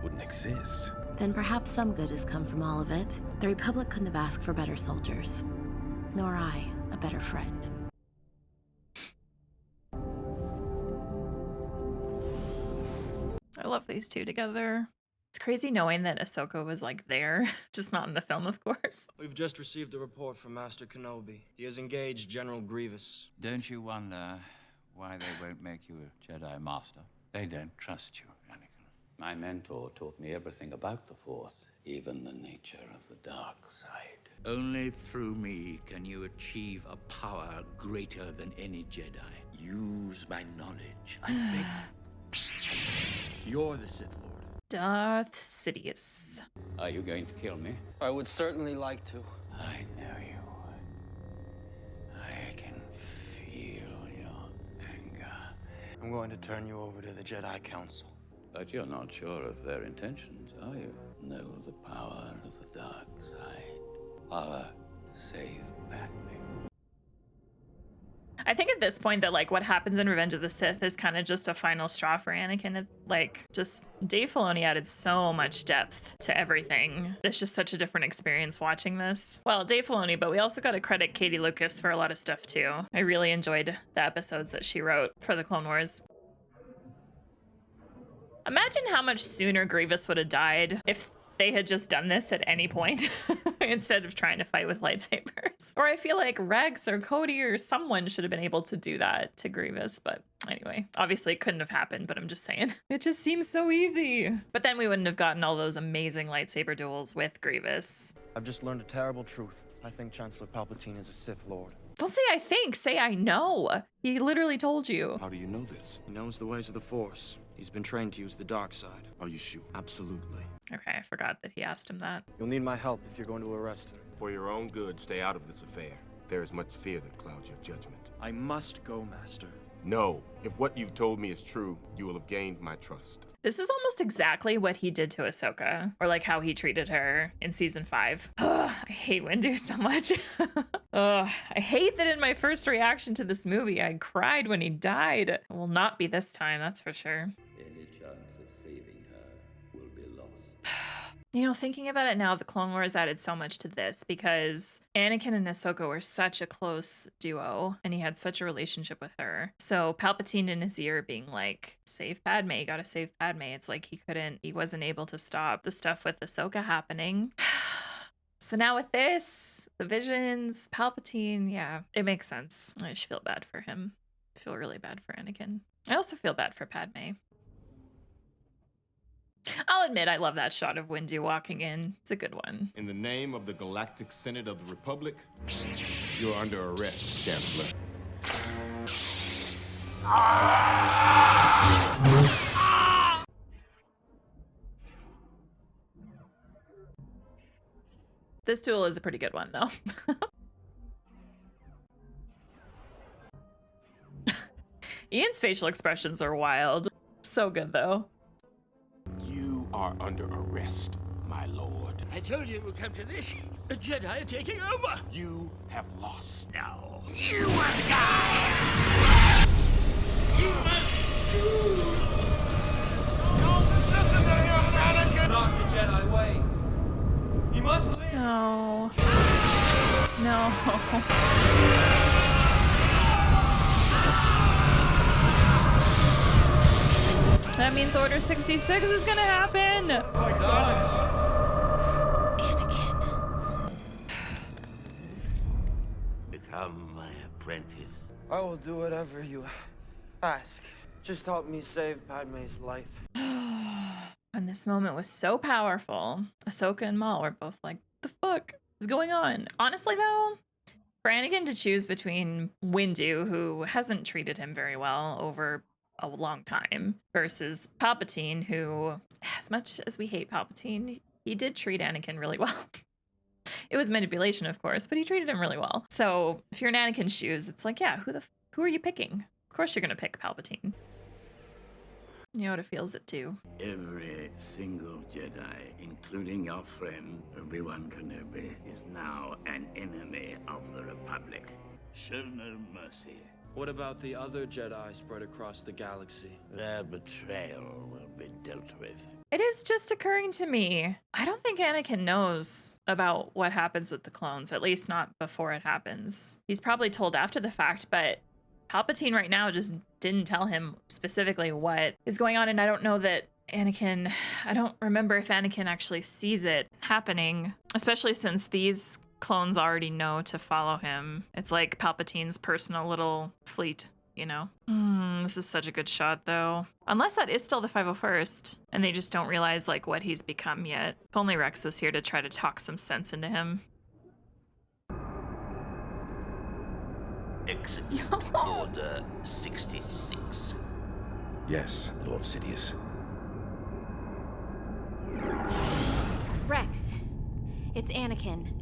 wouldn't exist. Then perhaps some good has come from all of it. The Republic couldn't have asked for better soldiers. Nor I, a better friend. I love these two together. It's crazy knowing that Ahsoka was like there, just not in the film, of course. We've just received a report from Master Kenobi. He has engaged General Grievous. Don't you wonder why they won't make you a Jedi Master? They don't trust you, Anakin. My mentor taught me everything about the Force, even the nature of the dark side. Only through me can you achieve a power greater than any Jedi. Use my knowledge, I beg. You're the Sith Lord. Darth Sidious. Are you going to kill me? I would certainly like to. I know you would. I can feel your anger. I'm going to turn you over to the Jedi Council. But you're not sure of their intentions, are you? Know the power of the dark side. Power to save Padme. I think at this point that like what happens in Revenge of the Sith is kind of just a final straw for Anakin. Like just Dave Filoni added so much depth to everything. It's just such a different experience watching this. Well, Dave Filoni, but we also got to credit Katie Lucas for a lot of stuff too. I really enjoyed the episodes that she wrote for the Clone Wars. Imagine how much sooner Grievous would have died if they had just done this at any point instead of trying to fight with lightsabers. Or I feel like Rex or Cody or someone should have been able to do that to Grievous. But anyway, obviously it couldn't have happened, but I'm just saying. It just seems so easy. But then we wouldn't have gotten all those amazing lightsaber duels with Grievous. I've just learned a terrible truth. I think Chancellor Palpatine is a Sith Lord. Don't say I think, say I know. He literally told you. How do you know this? He knows the ways of the Force. He's been trained to use the dark side. Are you sure? Absolutely. Okay, I forgot that he asked him that. You'll need my help if you're going to arrest him. For your own good, stay out of this affair. There is much fear that clouds your judgment. I must go, Master. No. If what you've told me is true, you will have gained my trust. This is almost exactly what he did to Ahsoka, or like how he treated her in season 5. Ugh, I hate Windu so much. Ugh, I hate that in my first reaction to this movie, I cried when he died. It will not be this time, that's for sure. Any chance of saving her will be lost. You know, thinking about it now, the Clone Wars added so much to this because Anakin and Ahsoka were such a close duo and he had such a relationship with her. So Palpatine in his ear being like, save Padme, you gotta save Padme. It's like he wasn't able to stop the stuff with Ahsoka happening. So now with this, the visions, Palpatine, yeah, it makes sense. I just feel bad for him. I feel really bad for Anakin. I also feel bad for Padme. I'll admit I love that shot of Windu walking in. It's a good one. In the name of the Galactic Senate of the Republic, you're under arrest, Chancellor. This duel is a pretty good one, though. Ian's facial expressions are wild. So good, though. You are under arrest, my lord. I told you it would come to this. The Jedi are taking over. You have lost now. You must die. You must choose. Don't listen to him, Anakin. Not the Jedi way. You must live. No. No. That means Order 66 is gonna happen! Oh my God. Become my apprentice. I will do whatever you ask. Just help me save Padme's life. And this moment was so powerful. Ahsoka and Maul were both like, the fuck is going on? Honestly, though, for Anakin to choose between Windu, who hasn't treated him very well over a long time, versus Palpatine, who, as much as we hate Palpatine, he did treat Anakin really well. It was manipulation, of course, but he treated him really well. So if you're in Anakin's shoes, it's like, yeah, who are you picking? Of course you're gonna pick Palpatine. Yoda feels it too. Every single Jedi, including your friend Obi-Wan Kenobi, is now an enemy of the Republic. Show no mercy. What about the other Jedi spread across the galaxy? Their betrayal will be dealt with. It is just occurring to me, I don't think Anakin knows about what happens with the clones, at least not before it happens. He's probably told after the fact, but Palpatine right now just didn't tell him specifically what is going on, and I don't know that Anakin, I don't remember if Anakin actually sees it happening, especially since these clones already know to follow him. It's like Palpatine's personal little fleet, you know? This is such a good shot, though. Unless that is still the 501st, and they just don't realize, like, what he's become yet. If only Rex was here to try to talk some sense into him. Execute Order 66. Yes, Lord Sidious. Rex, it's Anakin.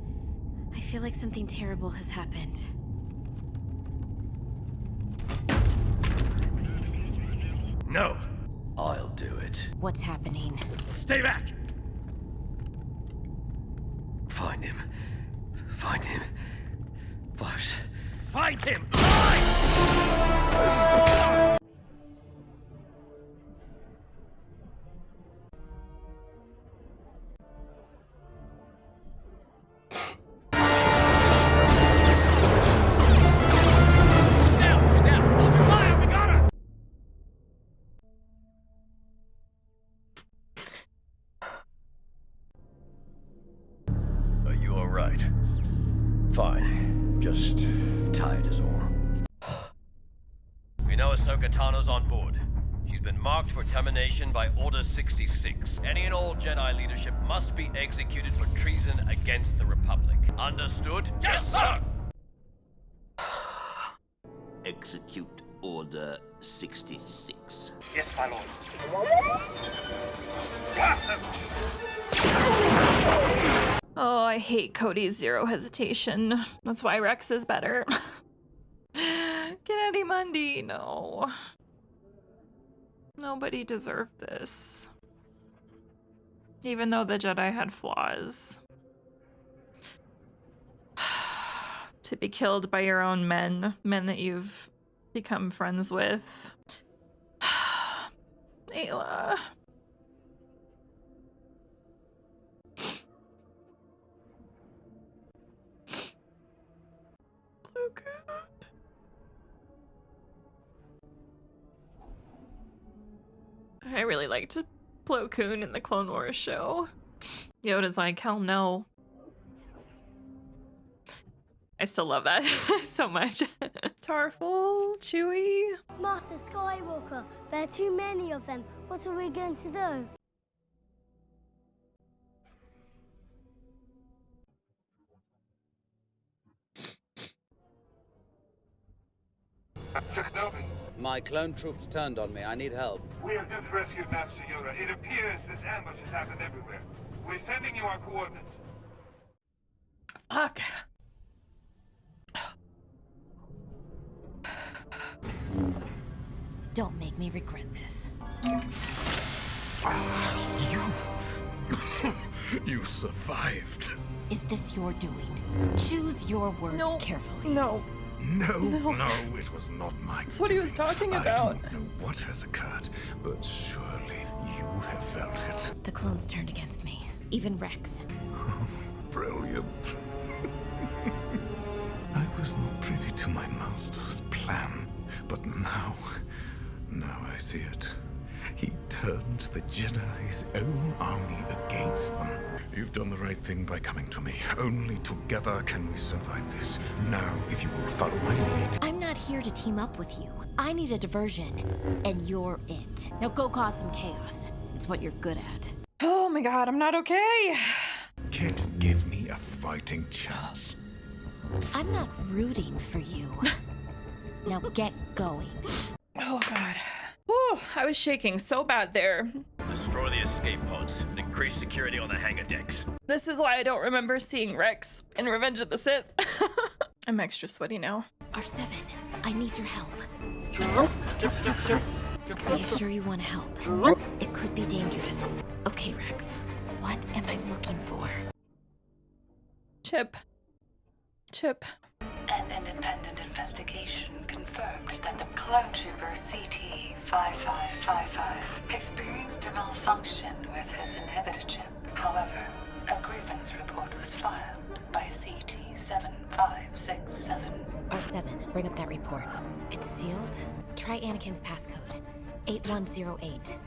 I feel like something terrible has happened. No! I'll do it. What's happening? Stay back! Find him. Find him. Vibes. Find him! Are you alright? Fine. Just tired is all. We know Ahsoka Tano's on board. She's been marked for termination by Order 66. Any and all Jedi leadership must be executed for treason against the Republic. Understood? Yes, sir! Execute Order 66. Yes, my lord. Oh, I hate Cody's zero hesitation. That's why Rex is better. Get Eddie Mundy, no. Nobody deserved this. Even though the Jedi had flaws. To be killed by your own men that you've become friends with. Ayla. I really liked Plo Koon in the Clone Wars show. Yoda's like, hell no. I still love that so much. Tarful, Chewie. Master Skywalker, there are too many of them. What are we going to do? My clone troops turned on me. I need help. We have just rescued Master Yoda. It appears this ambush has happened everywhere. We're sending you our coordinates. Fuck. Don't make me regret this. You survived. Is this your doing? Choose your words carefully. No. No, it was not my That's what he was talking I about. don't know what has occurred, but surely you have felt it. The clones turned against me. Even Rex. Brilliant. I was not privy to my master's plan, but now I see it. He turned the Jedi's own army against them. You've done the right thing by coming to me. Only together can we survive this. Now, if you will follow my lead. I'm not here to team up with you. I need a diversion, and you're it. Now go cause some chaos. It's what you're good at. Oh my god, I'm not okay. Can't give me a fighting chance. I'm not rooting for you. Now get going. Oh god. Whew, I was shaking so bad there. Destroy the escape pods and increase security on the hangar decks. This is why I don't remember seeing Rex in Revenge of the Sith. I'm extra sweaty now. R7, I need your help. Are you sure you want to help? It could be dangerous. Okay, Rex. What am I looking for? Chip. An independent investigation confirmed that the clone trooper CT-5555 experienced a malfunction with his inhibitor chip. However, a grievance report was filed by CT-7567. R7, bring up that report. It's sealed. Try Anakin's passcode. 8108.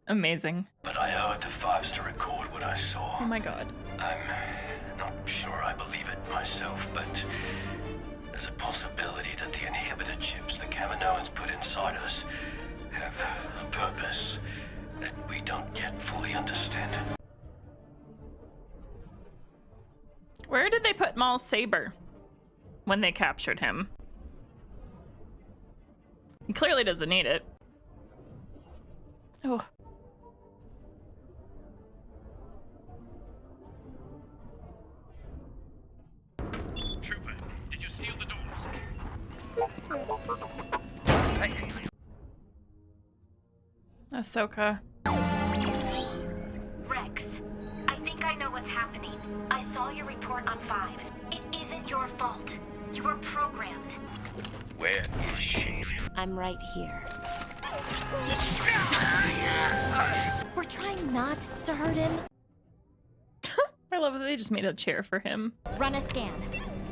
Amazing. But I owe it to Fives to record what I saw. Oh my god. I'm not sure I believe it myself, but there's a possibility that the inhibitor chips the Kaminoans put inside us have a purpose that we don't yet fully understand. Where did they put Maul's saber when they captured him? He clearly doesn't need it. Oh. Trooper, did you seal the doors? Ahsoka. Rex, I think I know what's happening. I saw your report on Fives. It isn't your fault. You were programmed. Where is she? I'm right here. We're trying not to hurt him. I love that they just made a chair for him. Run a scan.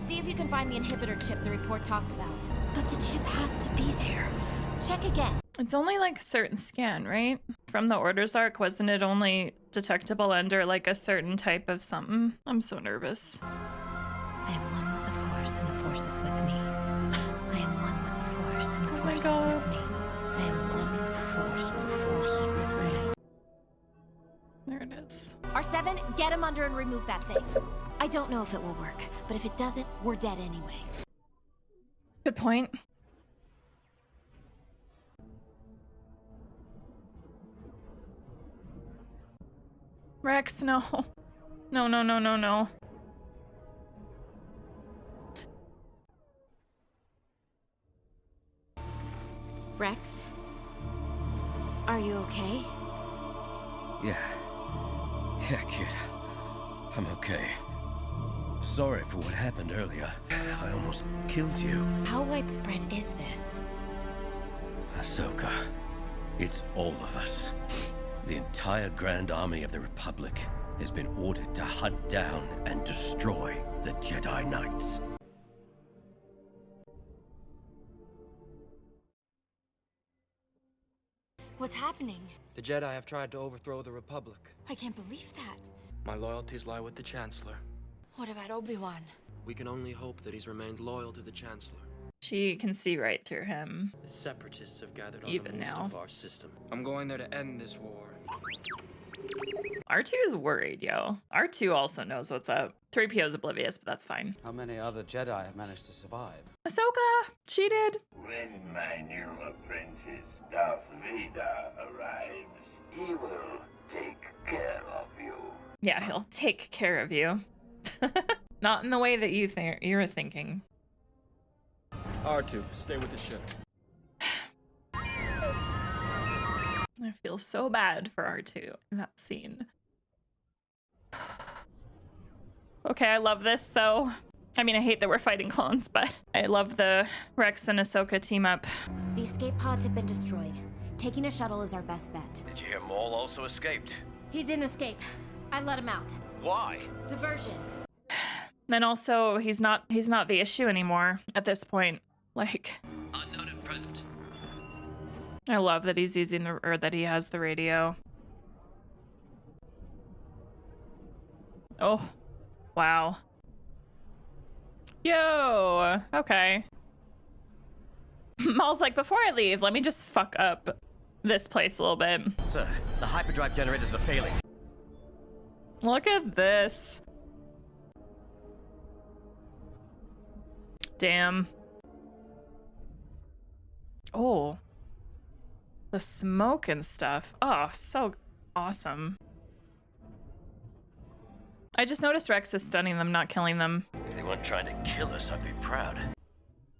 See if you can find the inhibitor chip the report talked about. But the chip has to be there. Check again. It's only like a certain scan, right? From the Orders arc, wasn't it only detectable under like a certain type of something? I'm so nervous. I am one with the Force and the Force is with me. I am one with the Force and the Oh my Force is God. with me. I am one with the Force and the Force is with me. There it is. R7, get him under and remove that thing. I don't know if it will work, but if it doesn't, we're dead anyway. Good point. Rex, no. No, no, no, no, no. Rex? Are you okay? Yeah, kid. I'm okay. Sorry for what happened earlier. I almost killed you. How widespread is this? Ahsoka, it's all of us. The entire Grand Army of the Republic has been ordered to hunt down and destroy the Jedi Knights. What's happening? The Jedi have tried to overthrow the Republic. I can't believe that. My loyalties lie with the Chancellor. What about Obi-Wan? We can only hope that he's remained loyal to the Chancellor. She can see right through him. The Separatists have gathered Even on the now. Mustafar system. I'm going there to end this war. R2 is worried, yo. R2 also knows what's up. 3PO's oblivious, but that's fine. How many other Jedi have managed to survive? Ahsoka, she did. When my new apprentice, Darth Vader, arrives, he will take care of you. Yeah, he'll take care of you. Not in the way that you're thinking. R2, stay with the ship. I feel so bad for R2 in that scene. Okay, I love this though. I mean, I hate that we're fighting clones, but I love the Rex and Ahsoka team up. The escape pods have been destroyed. Taking a shuttle is our best bet. Did you hear Maul also escaped? He didn't escape. I let him out. Why? Diversion. And also, he's not the issue anymore at this point. Like, Unknown at present. I love that he's using that he has the radio. Oh, wow. Yo, okay. Maul's like, before I leave, let me just fuck up this place a little bit. Sir, the hyperdrive generators are failing. Look at this. Damn. Oh. The smoke and stuff. Oh, so awesome. I just noticed Rex is stunning them, not killing them. If they weren't trying to kill us, I'd be proud.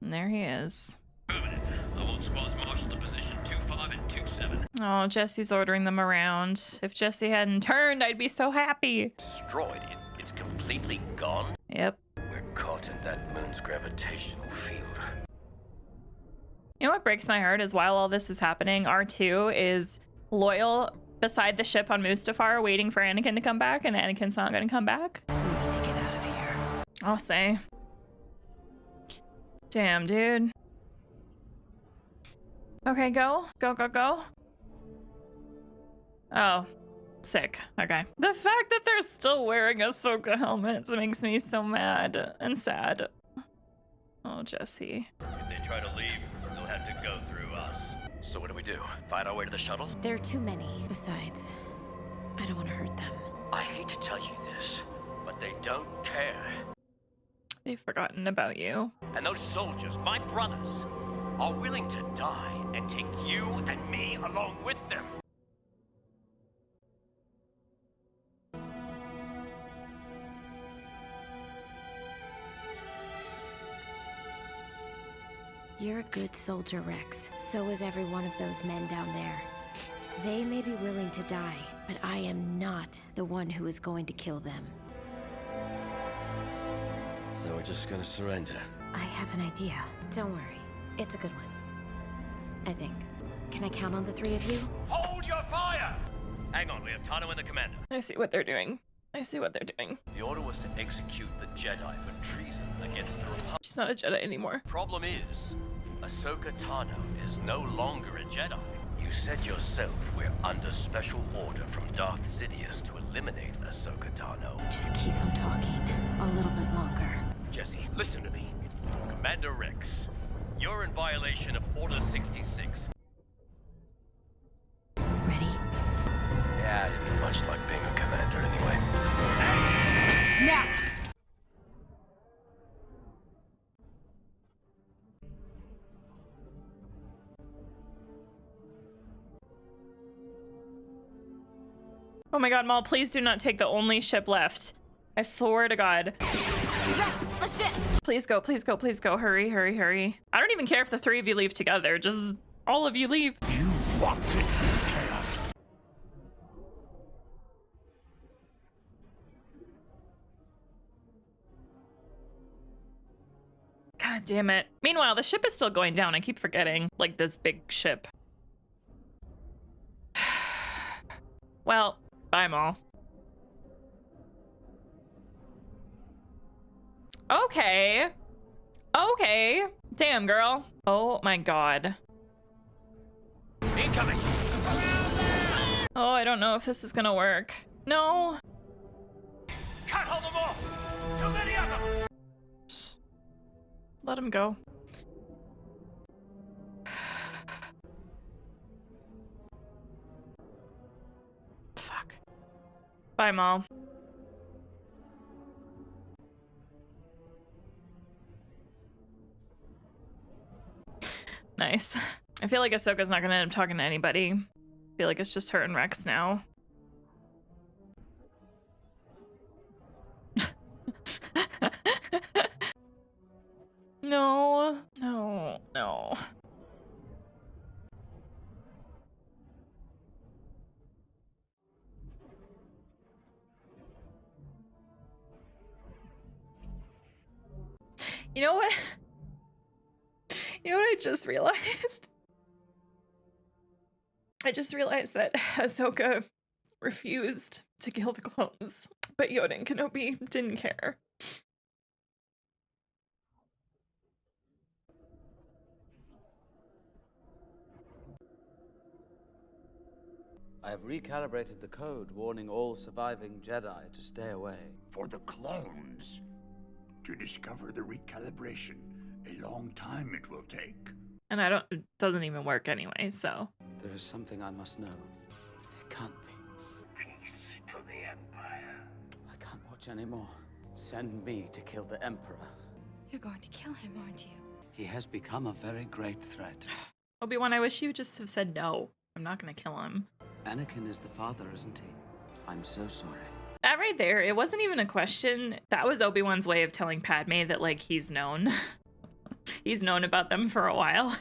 And there he is. Affirmative. I want squads marshaled to position 2-5 and 2-7. Oh, Jesse's ordering them around. If Jesse hadn't turned, I'd be so happy. Destroyed. It's completely gone? Yep. We're caught in that moon's gravitational field. You know what breaks my heart is while all this is happening, R2 is loyal beside the ship on Mustafar waiting for Anakin to come back, and Anakin's not gonna come back. We need to get out of here. I'll say. Damn, dude. Okay, go. Go, go, go. Oh, sick. Okay. The fact that they're still wearing Ahsoka helmets makes me so mad and sad. Oh, Jesse. If they try to leave, they'll have to go through us. So what do? Fight our way to the shuttle? There are too many. Besides, I don't want to hurt them. I hate to tell you this, but they don't care. They've forgotten about you. And those soldiers, my brothers, are willing to die and take you and me along with them. You're a good soldier, Rex. So is every one of those men down there. They may be willing to die, but I am not the one who is going to kill them. So we're just gonna surrender? I have an idea. Don't worry. It's a good one. I think. Can I count on the three of you? Hold your fire! Hang on, we have Tano and the commander. I see what they're doing. I see what they're doing. The order was to execute the Jedi for treason against the Republic. She's not a Jedi anymore. Problem is, Ahsoka Tano is no longer a Jedi. You said yourself we're under special order from Darth Sidious to eliminate Ahsoka Tano. Just keep on talking. A little bit longer. Jesse, listen to me. Commander Rex, you're in violation of Order 66. Ready? Yeah, I didn't much like being a commander anyway. Now! Oh my god, Maul, please do not take the only ship left. I swear to God. Rex, a ship! Please go, please go, please go. Hurry, hurry, hurry. I don't even care if the three of you leave together. Just all of you leave. You wanted this chaos. God damn it. Meanwhile, the ship is still going down. I keep forgetting. Like, this big ship. Well, bye, Maul. Okay. Okay. Damn, girl. Oh my god. Incoming! Oh, I don't know if this is gonna work. No. Can't hold them off! Too many of them! Let him go. Fuck. Bye, Maul. Nice. I feel like Ahsoka's not gonna end up talking to anybody. I feel like it's just her and Rex now. No, no, no. You know what? You know what I just realized? I just realized that Ahsoka refused to kill the clones, but Yoda and Kenobi didn't care. I have recalibrated the code, warning all surviving Jedi to stay away. For the clones to discover the recalibration, a long time it will take. And it doesn't even work anyway, so. There is something I must know. It can't be. Peace to the Empire. I can't watch anymore. Send me to kill the Emperor. You're going to kill him, aren't you? He has become a very great threat. Obi-Wan, I wish you just have said no. I'm not gonna kill him. Anakin is the father, isn't he? I'm so sorry. That right there, it wasn't even a question. That was Obi-Wan's way of telling Padme that, like, he's known. He's known about them for a while.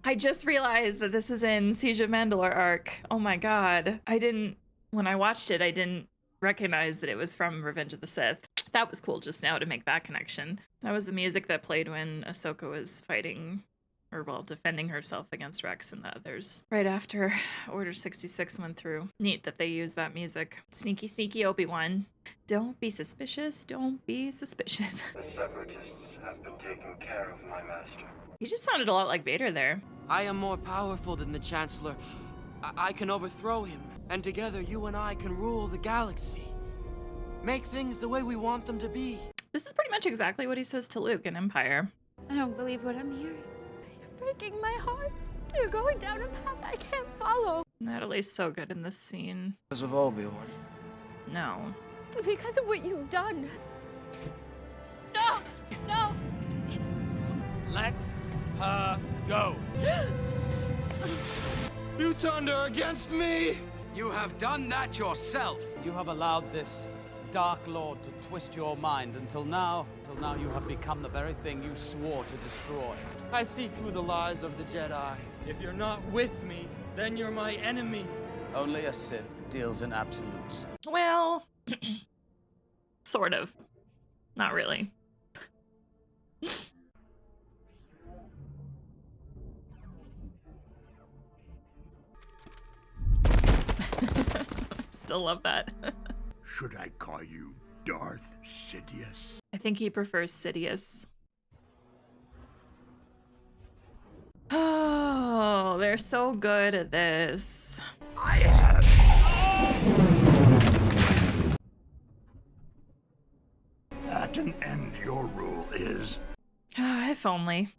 I just realized that this is in Siege of Mandalore arc. Oh my god. When I watched it, I didn't recognize that it was from Revenge of the Sith. That was cool just now to make that connection. That was the music that played when Ahsoka was fighting, or well, defending herself against Rex and the others. Right after Order 66 went through. Neat that they used that music. Sneaky, sneaky Obi-Wan. Don't be suspicious. Don't be suspicious. The Separatists have been taking care of my master. You just sounded a lot like Vader there. I am more powerful than the Chancellor. I can overthrow him, and together you and I can rule the galaxy. Make things the way we want them to be. This is pretty much exactly what he says to Luke in Empire. I don't believe what I'm hearing. You're breaking my heart. You're going down a path I can't follow. Natalie's so good in this scene. Because of Obi-Wan. No. Because of what you've done. No! No! Let her go. You turned her against me! You have done that yourself. You have allowed this Dark Lord to twist your mind until now you have become the very thing you swore to destroy. I see through the lies of the Jedi. If you're not with me, then you're my enemy. Only a Sith deals in absolutes. Well, sort of. Not really. Still love that. Should I call you Darth Sidious? I think he prefers Sidious. Oh, they're so good at this. I have. At an end, your rule is. If only.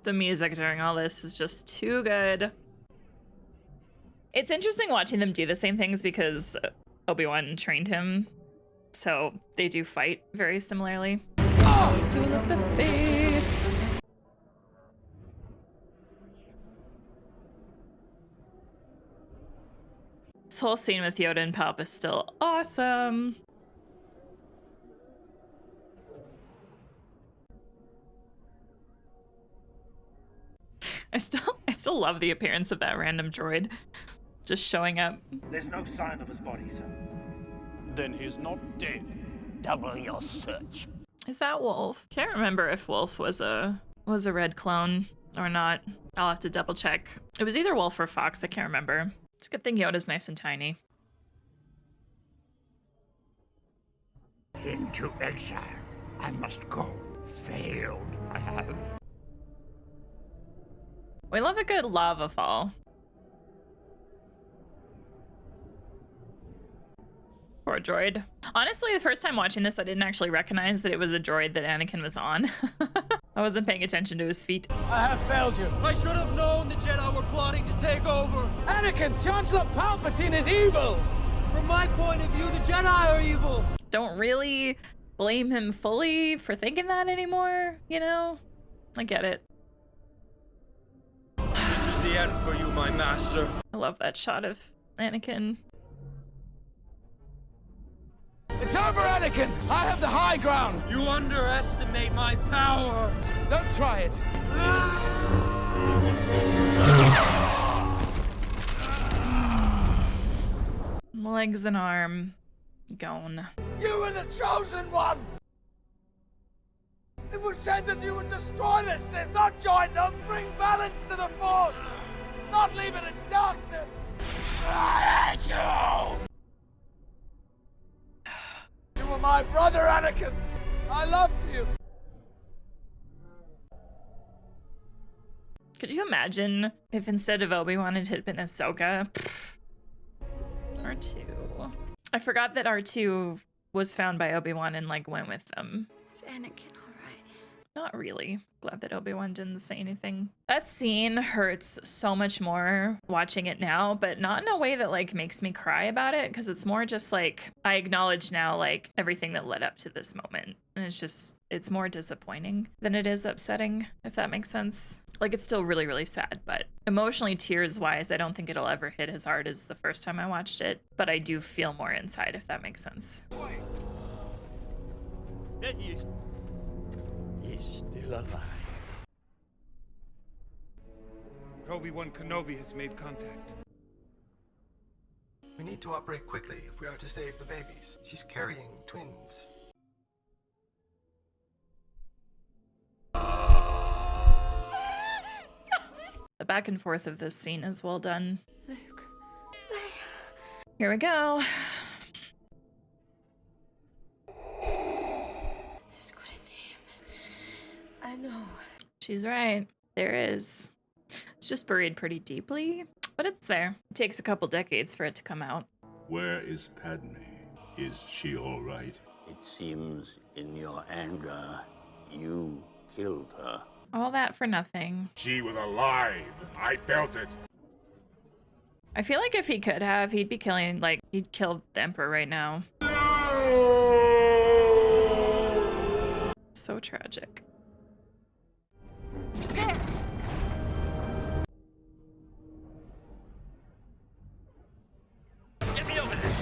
The music during all this is just too good. It's interesting watching them do the same things because Obi-Wan trained him, so they do fight very similarly. Oh, Duel of the Fates! This whole scene with Yoda and Palp is still awesome. I still love the appearance of that random droid. Just showing up. There's no sign of his body, sir. Then he's not dead. Double your search. Is that Wolf? Can't remember if Wolf was a red clone or not. I'll have to double check. It was either Wolf or Fox, I can't remember. It's a good thing Yoda's nice and tiny. Into exile. I must go. Failed. I have. We love a good lava fall. Poor droid. Honestly, the first time watching this, I didn't actually recognize that it was a droid that Anakin was on. I wasn't paying attention to his feet. I have failed you. I should have known the Jedi were plotting to take over. Anakin, Chancellor Palpatine is evil. From my point of view, the Jedi are evil. Don't really blame him fully for thinking that anymore, you know? I get it. This is the end for you, my master. I love that shot of Anakin. It's over, Anakin! I have the high ground! You underestimate my power! Don't try it! Legs and arm. Gone. You were the chosen one! It was said that you would destroy the Sith, not join them! Bring balance to the Force! Not leave it in darkness! I hate you! You were my brother, Anakin! I loved you! Could you imagine if instead of Obi-Wan it had been Ahsoka? R2. I forgot that R2 was found by Obi-Wan and like went with them. Is Anakin alright? Not really. Glad that Obi-Wan didn't say anything. That scene hurts so much more watching it now, but not in a way that like makes me cry about it, because it's more just like I acknowledge now like everything that led up to this moment. And it's more disappointing than it is upsetting, if that makes sense. Like it's still really, really sad, but emotionally, tears wise, I don't think it'll ever hit as hard as the first time I watched it, but I do feel more inside, if that makes sense. There he is. He's still alive. Obi-Wan Kenobi has made contact. We need to operate quickly if we are to save the babies. She's carrying twins. The back and forth of this scene is well done. Luke. Here we go. There's good in him. I know. She's right. There is. It's just buried pretty deeply, but it's there. It takes a couple decades for it to come out. Where is Padme? Is she all right? It seems in your anger, you killed her. All that for nothing. She was alive. I felt it. I feel like if he could have, he'd be killing, like, he'd kill the Emperor right now. So tragic. Get me over there!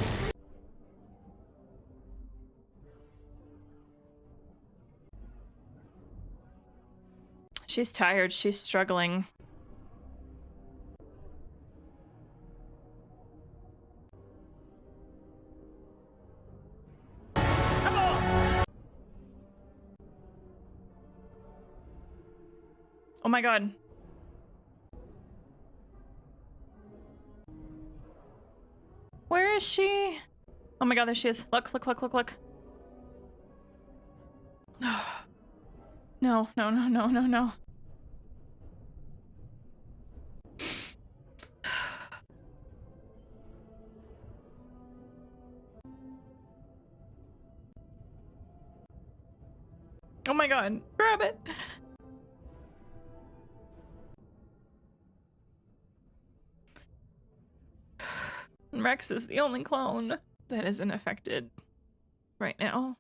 She's tired. She's struggling. Come on! Oh my god. Where is she? Oh my god, there she is. Look, look, look, look, look. No, no, no, no, no, no. Oh my god, grab it. Rex is the only clone that isn't affected right now.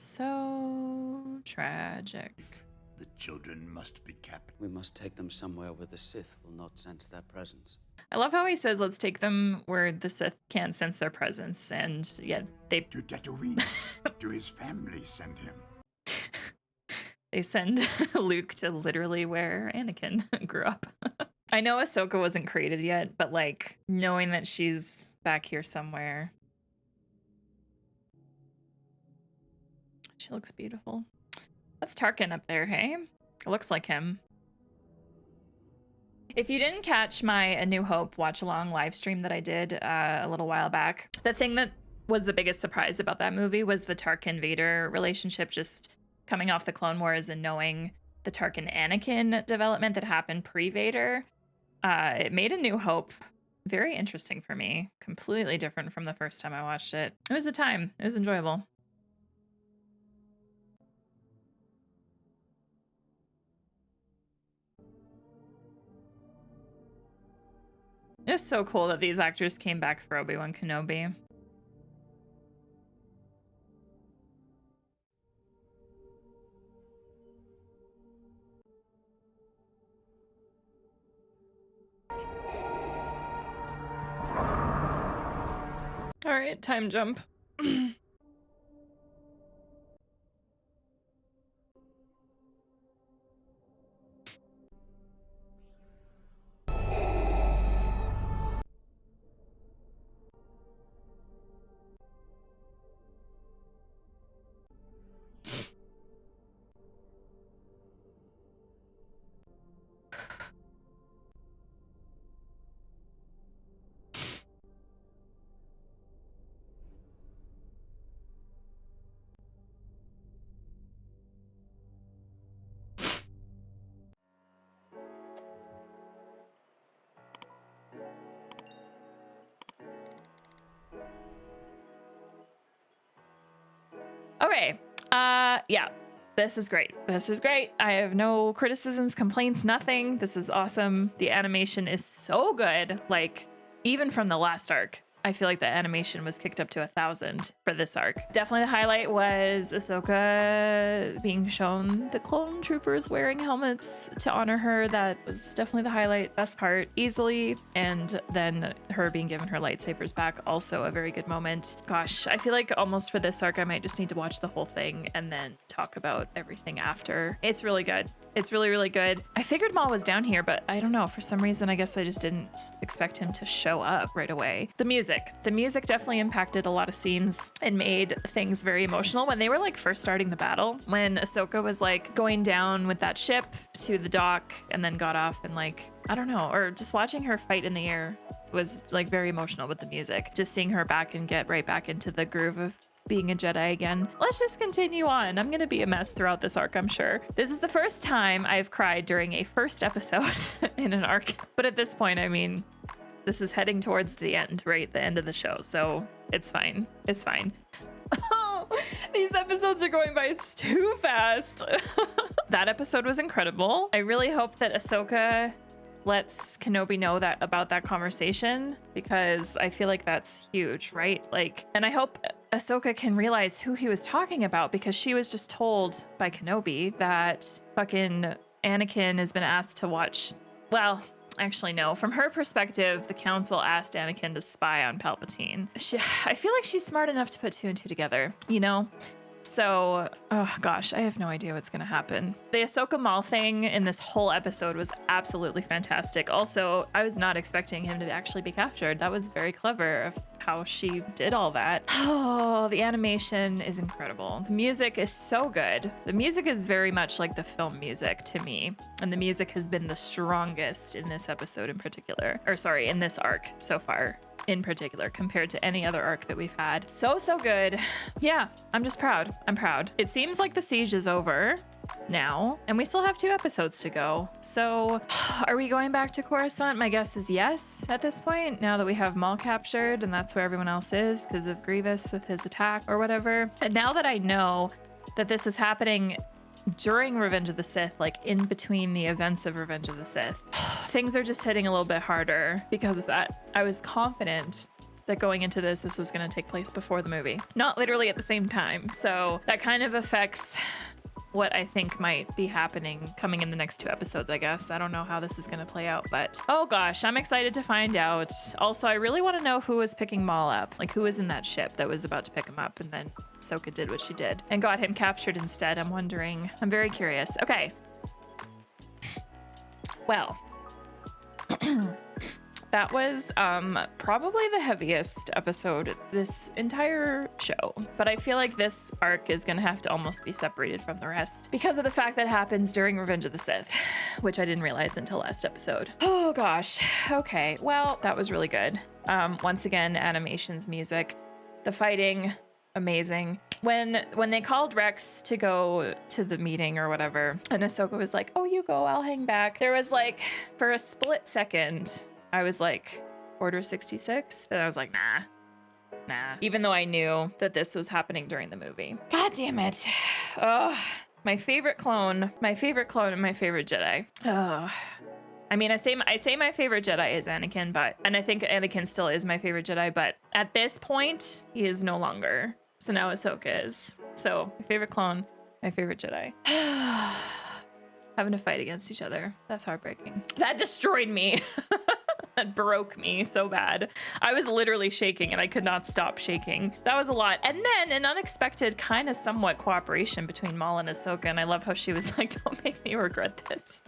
So tragic. The children must be kept. We must take them somewhere where the Sith will not sense their presence. I love how he says, let's take them where the Sith can't sense their presence. And yet they... To Tatooine. To his family send him. They send Luke to literally where Anakin grew up. I know Ahsoka wasn't created yet, but like knowing that she's back here somewhere. He looks beautiful. That's Tarkin up there, hey? It looks like him. If you didn't catch my A New Hope watch-along live stream that I did a little while back, the thing that was the biggest surprise about that movie was the Tarkin-Vader relationship, just coming off the Clone Wars and knowing the Tarkin-Anakin development that happened pre-Vader. It made A New Hope very interesting for me. Completely different from the first time I watched it. It was a time. It was enjoyable. It's so cool that these actors came back for Obi-Wan Kenobi. All right, time jump. Okay, yeah, this is great. This is great. I have no criticisms, complaints, nothing. This is awesome. The animation is so good. Like, even from the last arc, I feel like the animation was kicked up to 1,000 for this arc. Definitely the highlight was Ahsoka being shown the clone troopers wearing helmets to honor her. That was definitely the highlight, best part, easily. And then her being given her lightsabers back, also a very good moment. Gosh, I feel like almost for this arc, I might just need to watch the whole thing and then talk about everything after. It's really good. It's really, really good. I figured Maul was down here, but I don't know. For some reason, I guess I just didn't expect him to show up right away. The music definitely impacted a lot of scenes and made things very emotional. When they were like first starting the battle, when Ahsoka was like going down with that ship to the dock and then got off and like, I don't know, or just watching her fight in the air was like very emotional with the music. Just seeing her back and get right back into the groove of being a Jedi again. Let's just continue on. I'm gonna be a mess throughout this arc, I'm sure. This is the first time I've cried during a first episode in an arc. But at this point, I mean, this is heading towards the end, right? The end of the show. So it's fine. It's fine. Oh, these episodes are going by too fast. That episode was incredible. I really hope that Ahsoka lets Kenobi know that about that conversation, because I feel like that's huge, right? Like, and I hope Ahsoka can realize who he was talking about, because she was just told by Kenobi that fucking Anakin has been asked to watch. Well, actually, no. From her perspective, the council asked Anakin to spy on Palpatine. I feel like she's smart enough to put two and two together, you know? So, oh gosh, I have no idea what's gonna happen. The Ahsoka Maul thing in this whole episode was absolutely fantastic. Also, I was not expecting him to actually be captured. That was very clever of how she did all that. Oh, the animation is incredible. The music is so good. The music is very much like the film music to me. And the music has been the strongest in this episode in particular. Or sorry, in this arc so far. In particular, compared to any other arc that we've had. So good. Yeah, I'm just proud. I'm proud. It seems like the siege is over now, and we still have 2 episodes to go. So are we going back to Coruscant? My guess is yes at this point, now that we have Maul captured and that's where everyone else is because of Grievous with his attack or whatever. And now that I know that this is happening during Revenge of the Sith, like in between the events of Revenge of the Sith, things are just hitting a little bit harder because of that. I was confident that going into this was going to take place before the movie, not literally at the same time. So that kind of affects what I think might be happening coming in the next 2 episodes, I guess. I don't know how this is going to play out, but oh gosh, I'm excited to find out. Also, I really want to know who was picking Maul up, like who was in that ship that was about to pick him up, and then Ahsoka did what she did and got him captured instead. I'm wondering. I'm very curious. Okay. Well, that was probably the heaviest episode this entire show. But I feel like this arc is gonna have to almost be separated from the rest because of the fact that it happens during Revenge of the Sith, which I didn't realize until last episode. Oh gosh. Okay, well, that was really good. Once again, animations, music, the fighting, amazing. When they called Rex to go to the meeting or whatever, and Ahsoka was like, oh, you go, I'll hang back. There was like, for a split second, I was like, Order 66? And I was like, nah. Even though I knew that this was happening during the movie. God damn it. Oh, my favorite clone, and my favorite Jedi. Oh. I mean, I say my favorite Jedi is Anakin, and I think Anakin still is my favorite Jedi, but at this point, he is no longer. So now Ahsoka is. So my favorite clone, my favorite Jedi. Having to fight against each other. That's heartbreaking. That destroyed me. That broke me so bad. I was literally shaking and I could not stop shaking. That was a lot. And then an unexpected kind of somewhat cooperation between Maul and Ahsoka. And I love how she was like, don't make me regret this.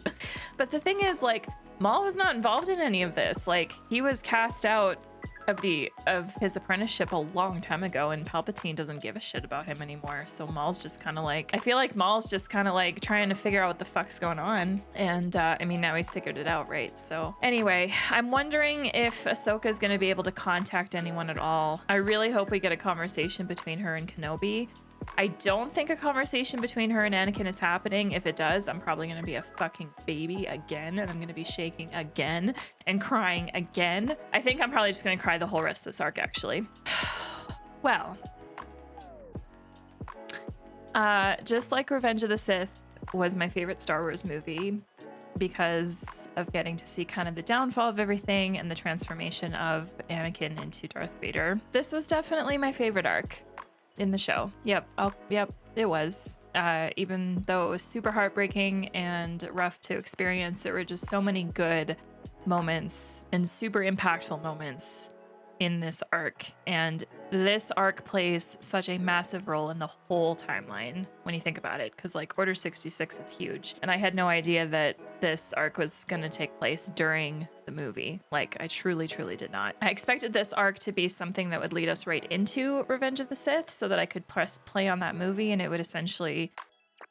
But the thing is, like, Maul was not involved in any of this. Like, he was cast out of his apprenticeship a long time ago, and Palpatine doesn't give a shit about him anymore. So Maul's just kind of like, I feel like Maul's just kind of like trying to figure out what the fuck's going on. And I mean, now he's figured it out, right? So anyway, I'm wondering if Ahsoka is going to be able to contact anyone at all. I really hope we get a conversation between her and Kenobi. I don't think a conversation between her and Anakin is happening. If it does, I'm probably going to be a fucking baby again, and I'm going to be shaking again and crying again. I think I'm probably just going to cry the whole rest of this arc, actually. Well, just like Revenge of the Sith was my favorite Star Wars movie because of getting to see kind of the downfall of everything and the transformation of Anakin into Darth Vader. This was definitely my favorite arc in the show. Yep, it was. Even though it was super heartbreaking and rough to experience, there were just so many good moments and super impactful moments in this arc. And this arc plays such a massive role in the whole timeline when you think about it, because like Order 66 is huge. And I had no idea that this arc was going to take place during the movie. Like, I truly did not. I expected this arc to be something that would lead us right into Revenge of the Sith so that I could press play on that movie and it would essentially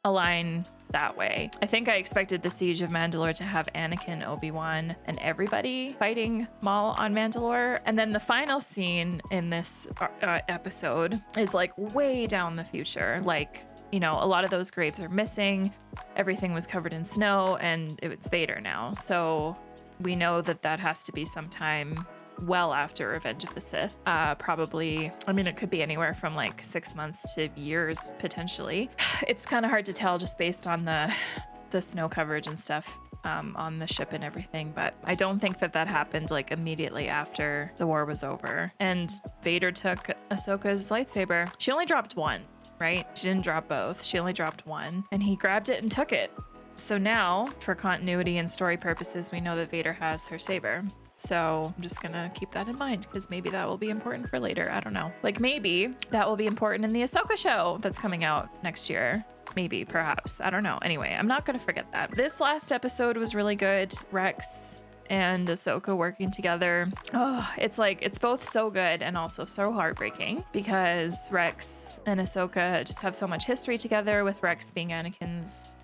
align that way. I think I expected the Siege of Mandalore to have Anakin, Obi-Wan, and everybody fighting Maul on Mandalore. And then the final scene in this episode is like way down the future. Like, you know, a lot of those graves are missing. Everything was covered in snow and it's Vader now. So we know that that has to be sometime well after Revenge of the Sith. Probably, I mean, it could be anywhere from like 6 months to years, potentially. It's kind of hard to tell just based on the snow coverage and stuff on the ship and everything, but I don't think that happened like immediately after the war was over. And Vader took Ahsoka's lightsaber. She only dropped one, right? She didn't drop both. She only dropped one, and he grabbed it and took it. So now, for continuity and story purposes, we know that Vader has her saber. So I'm just gonna keep that in mind because maybe that will be important for later. I don't know. Like maybe that will be important in the Ahsoka show that's coming out next year. Maybe, perhaps. I don't know. Anyway, I'm not gonna forget that. This last episode was really good. Rex and Ahsoka working together. Oh, it's like, it's both so good and also so heartbreaking because Rex and Ahsoka just have so much history together, with Rex being Anakin's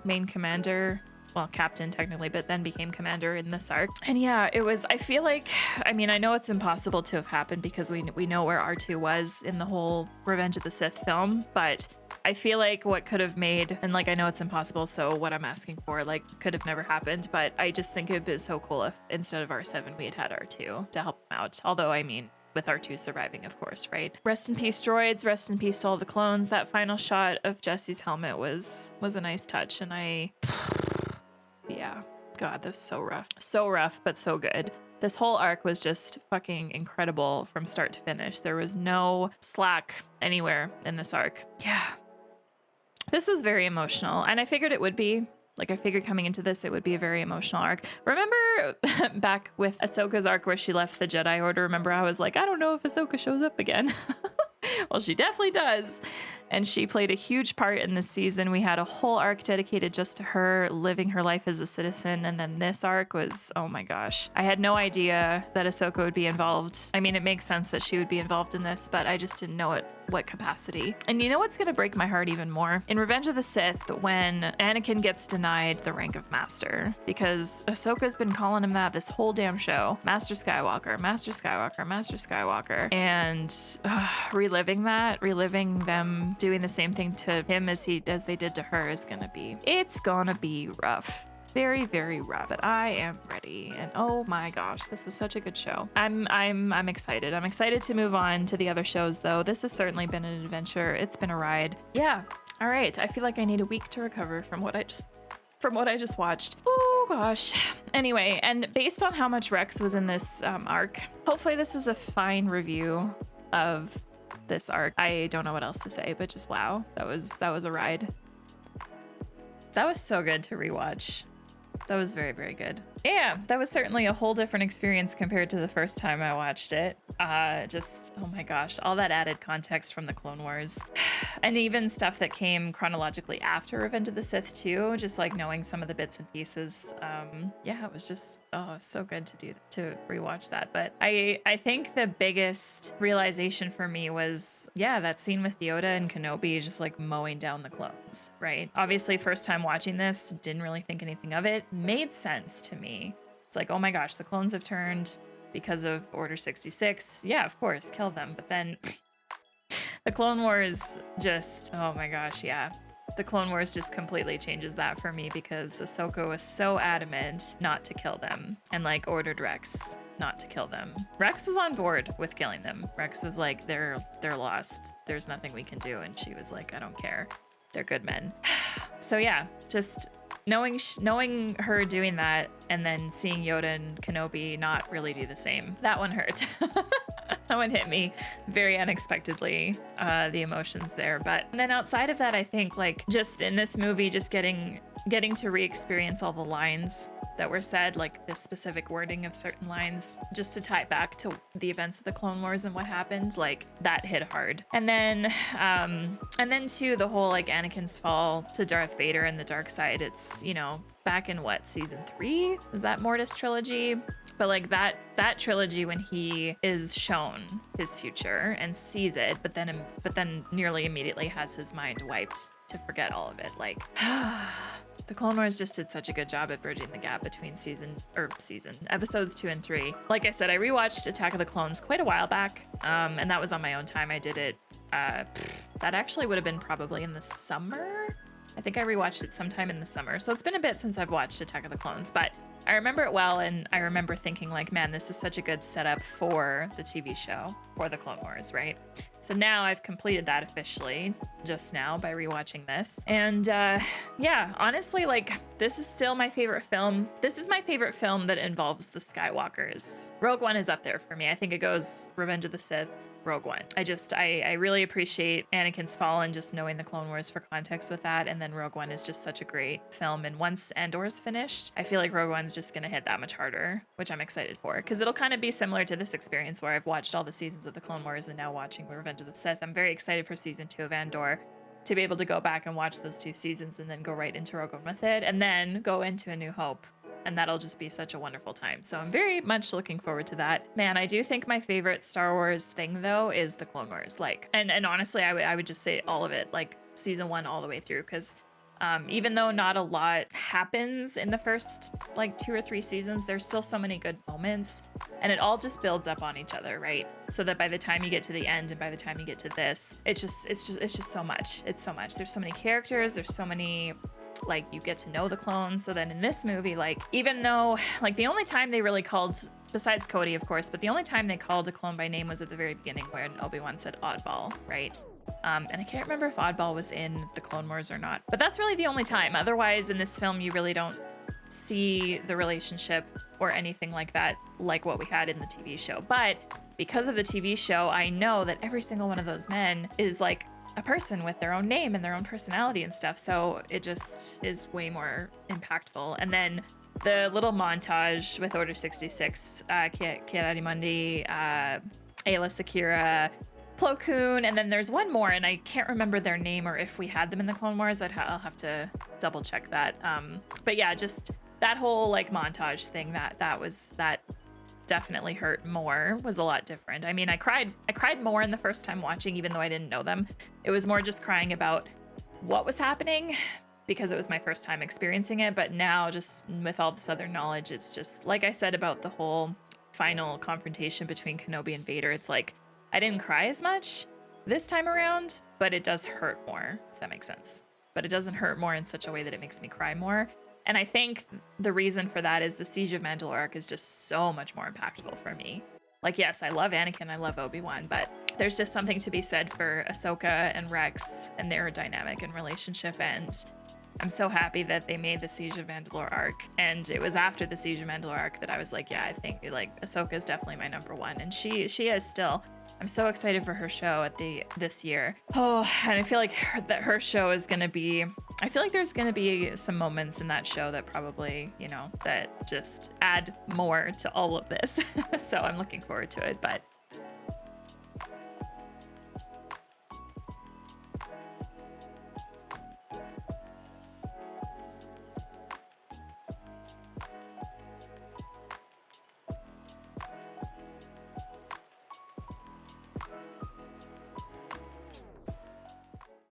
main commander. Well, captain technically, but then became commander in this arc. And yeah, it was, I feel like, I mean, I know it's impossible to have happened because we know where R2 was in the whole Revenge of the Sith film, but I feel like what could have made, and like, I know it's impossible, so what I'm asking for, like, could have never happened, but I just think it'd be so cool if instead of R7, we had R2 to help them out. Although, I mean, with R2 surviving, of course, right? Rest in peace, droids. Rest in peace to all the clones. That final shot of Jesse's helmet was a nice touch, and yeah, God, that was so rough. So rough, but so good. This whole arc was just fucking incredible from start to finish. There was no slack anywhere in this arc. Yeah. This was very emotional, and I figured it would be. Like, I figured coming into this, it would be a very emotional arc. Remember back with Ahsoka's arc where she left the Jedi Order? Remember I was like, I don't know if Ahsoka shows up again. Well, she definitely does. And she played a huge part in this season. We had a whole arc dedicated just to her living her life as a citizen. And then this arc was, oh my gosh. I had no idea that Ahsoka would be involved. I mean, it makes sense that she would be involved in this, but I just didn't know what capacity. And you know what's gonna break my heart even more? In Revenge of the Sith, when Anakin gets denied the rank of Master, because Ahsoka's been calling him that this whole damn show. Master Skywalker, Master Skywalker, Master Skywalker. And reliving them doing the same thing to him as they did to her is gonna be rough. Very, very rough, but I am ready. And oh my gosh, this was such a good show. I'm excited. I'm excited to move on to the other shows though. This has certainly been an adventure. It's been a ride. Yeah. All right. I feel like I need a week to recover from what I just watched. Oh gosh. Anyway, and based on how much Rex was in this arc, hopefully this is a fine review of this arc. I don't know what else to say, but just wow. That was a ride. That was so good to rewatch. That was very, very good. Yeah, that was certainly a whole different experience compared to the first time I watched it. Just, oh my gosh, all that added context from the Clone Wars. And even stuff that came chronologically after Revenge of the Sith too, just like knowing some of the bits and pieces. Yeah, it was just, so good to rewatch that. But I think the biggest realization for me was, yeah, that scene with Yoda and Kenobi just like mowing down the clones, right? Obviously, first time watching this, didn't really think anything of it. Made sense to me. It's like, oh my gosh, the clones have turned because of Order 66. Yeah, of course, kill them. But then the Clone Wars just, oh my gosh, yeah. The Clone Wars just completely changes that for me because Ahsoka was so adamant not to kill them and like ordered Rex not to kill them. Rex was on board with killing them. Rex was like, they're lost. There's nothing we can do. And she was like, I don't care. They're good men. So yeah, just knowing her doing that and then seeing Yoda and Kenobi not really do the same, that one hurt. That one hit me very unexpectedly, the emotions there. But then outside of that, I think like just in this movie, just getting to re-experience all the lines that were said, like the specific wording of certain lines, just to tie it back to the events of the Clone Wars and what happened, like that hit hard. And then too, the whole like Anakin's fall to Darth Vader and the dark side, it's, you know, back in what, season 3? Was that Mortis trilogy? But like that trilogy, when he is shown his future and sees it, but then nearly immediately has his mind wiped to forget all of it, like the Clone Wars just did such a good job at bridging the gap between episodes 2 and 3. Like I said, I rewatched Attack of the Clones quite a while back, and that was on my own time. I did it, that actually would have been probably in the summer. I think I rewatched it sometime in the summer. So it's been a bit since I've watched Attack of the Clones, but I remember it well, and I remember thinking like, man, this is such a good setup for the TV show, for the Clone Wars, right? So now I've completed that officially just now by rewatching this. And yeah, honestly, like this is still my favorite film. This is my favorite film that involves the Skywalkers. Rogue One is up there for me. I think it goes Revenge of the Sith, Rogue One. I really appreciate Anakin's fall and just knowing the Clone Wars for context with that. And then Rogue One is just such a great film. And once Andor's finished, I feel like Rogue One's just gonna hit that much harder, which I'm excited for, because it'll kind of be similar to this experience where I've watched all the seasons of the Clone Wars and now watching Revenge of the Sith. I'm very excited for season 2 of Andor to be able to go back and watch those 2 seasons and then go right into Rogue One with it and then go into A New Hope. And that'll just be such a wonderful time. So I'm very much looking forward to that. Man, I do think my favorite Star Wars thing though is the Clone Wars. Like, and honestly, I would just say all of it, like season 1 all the way through, because even though not a lot happens in the first like 2 or 3 seasons, there's still so many good moments, and it all just builds up on each other, right? So that by the time you get to the end and by the time you get to this, it's just so much. It's so much. There's so many characters. There's so many. Like, you get to know the clones. So then in this movie, like, even though like the only time they really called, besides Cody of course, but the only time they called a clone by name was at the very beginning when Obi-Wan said Oddball, right? And I can't remember if Oddball was in the Clone Wars or not, but that's really the only time. Otherwise in this film you really don't see the relationship or anything like that like what we had in the TV show. But because of the TV show, I know that every single one of those men is like a person with their own name and their own personality and stuff. So it just is way more impactful. And then the little montage with Order 66, Ki-Adi-Mundi, Aayla Secura, Plo Koon, and then there's one more, and I can't remember their name or if we had them in the Clone Wars. I'll have to double check that. But yeah, just that whole like montage thing that definitely hurt more, was a lot different. I mean, I cried more in the first time watching, even though I didn't know them. It was more just crying about what was happening because it was my first time experiencing it. But now, just with all this other knowledge, it's just like I said about the whole final confrontation between Kenobi and Vader. It's like I didn't cry as much this time around, but it does hurt more, if that makes sense. But it doesn't hurt more in such a way that it makes me cry more. And I think the reason for that is the Siege of Mandalore arc is just so much more impactful for me. Like, yes, I love Anakin, I love Obi-Wan, but there's just something to be said for Ahsoka and Rex and their dynamic and relationship. And I'm so happy that they made the Siege of Mandalore arc. And it was after the Siege of Mandalore arc that I was like, yeah, I think like Ahsoka is definitely my number one. And she is still. I'm so excited for her show this year. Oh, and I feel like her show is gonna be, I feel like there's gonna be some moments in that show that probably, that just add more to all of this. So I'm looking forward to it. But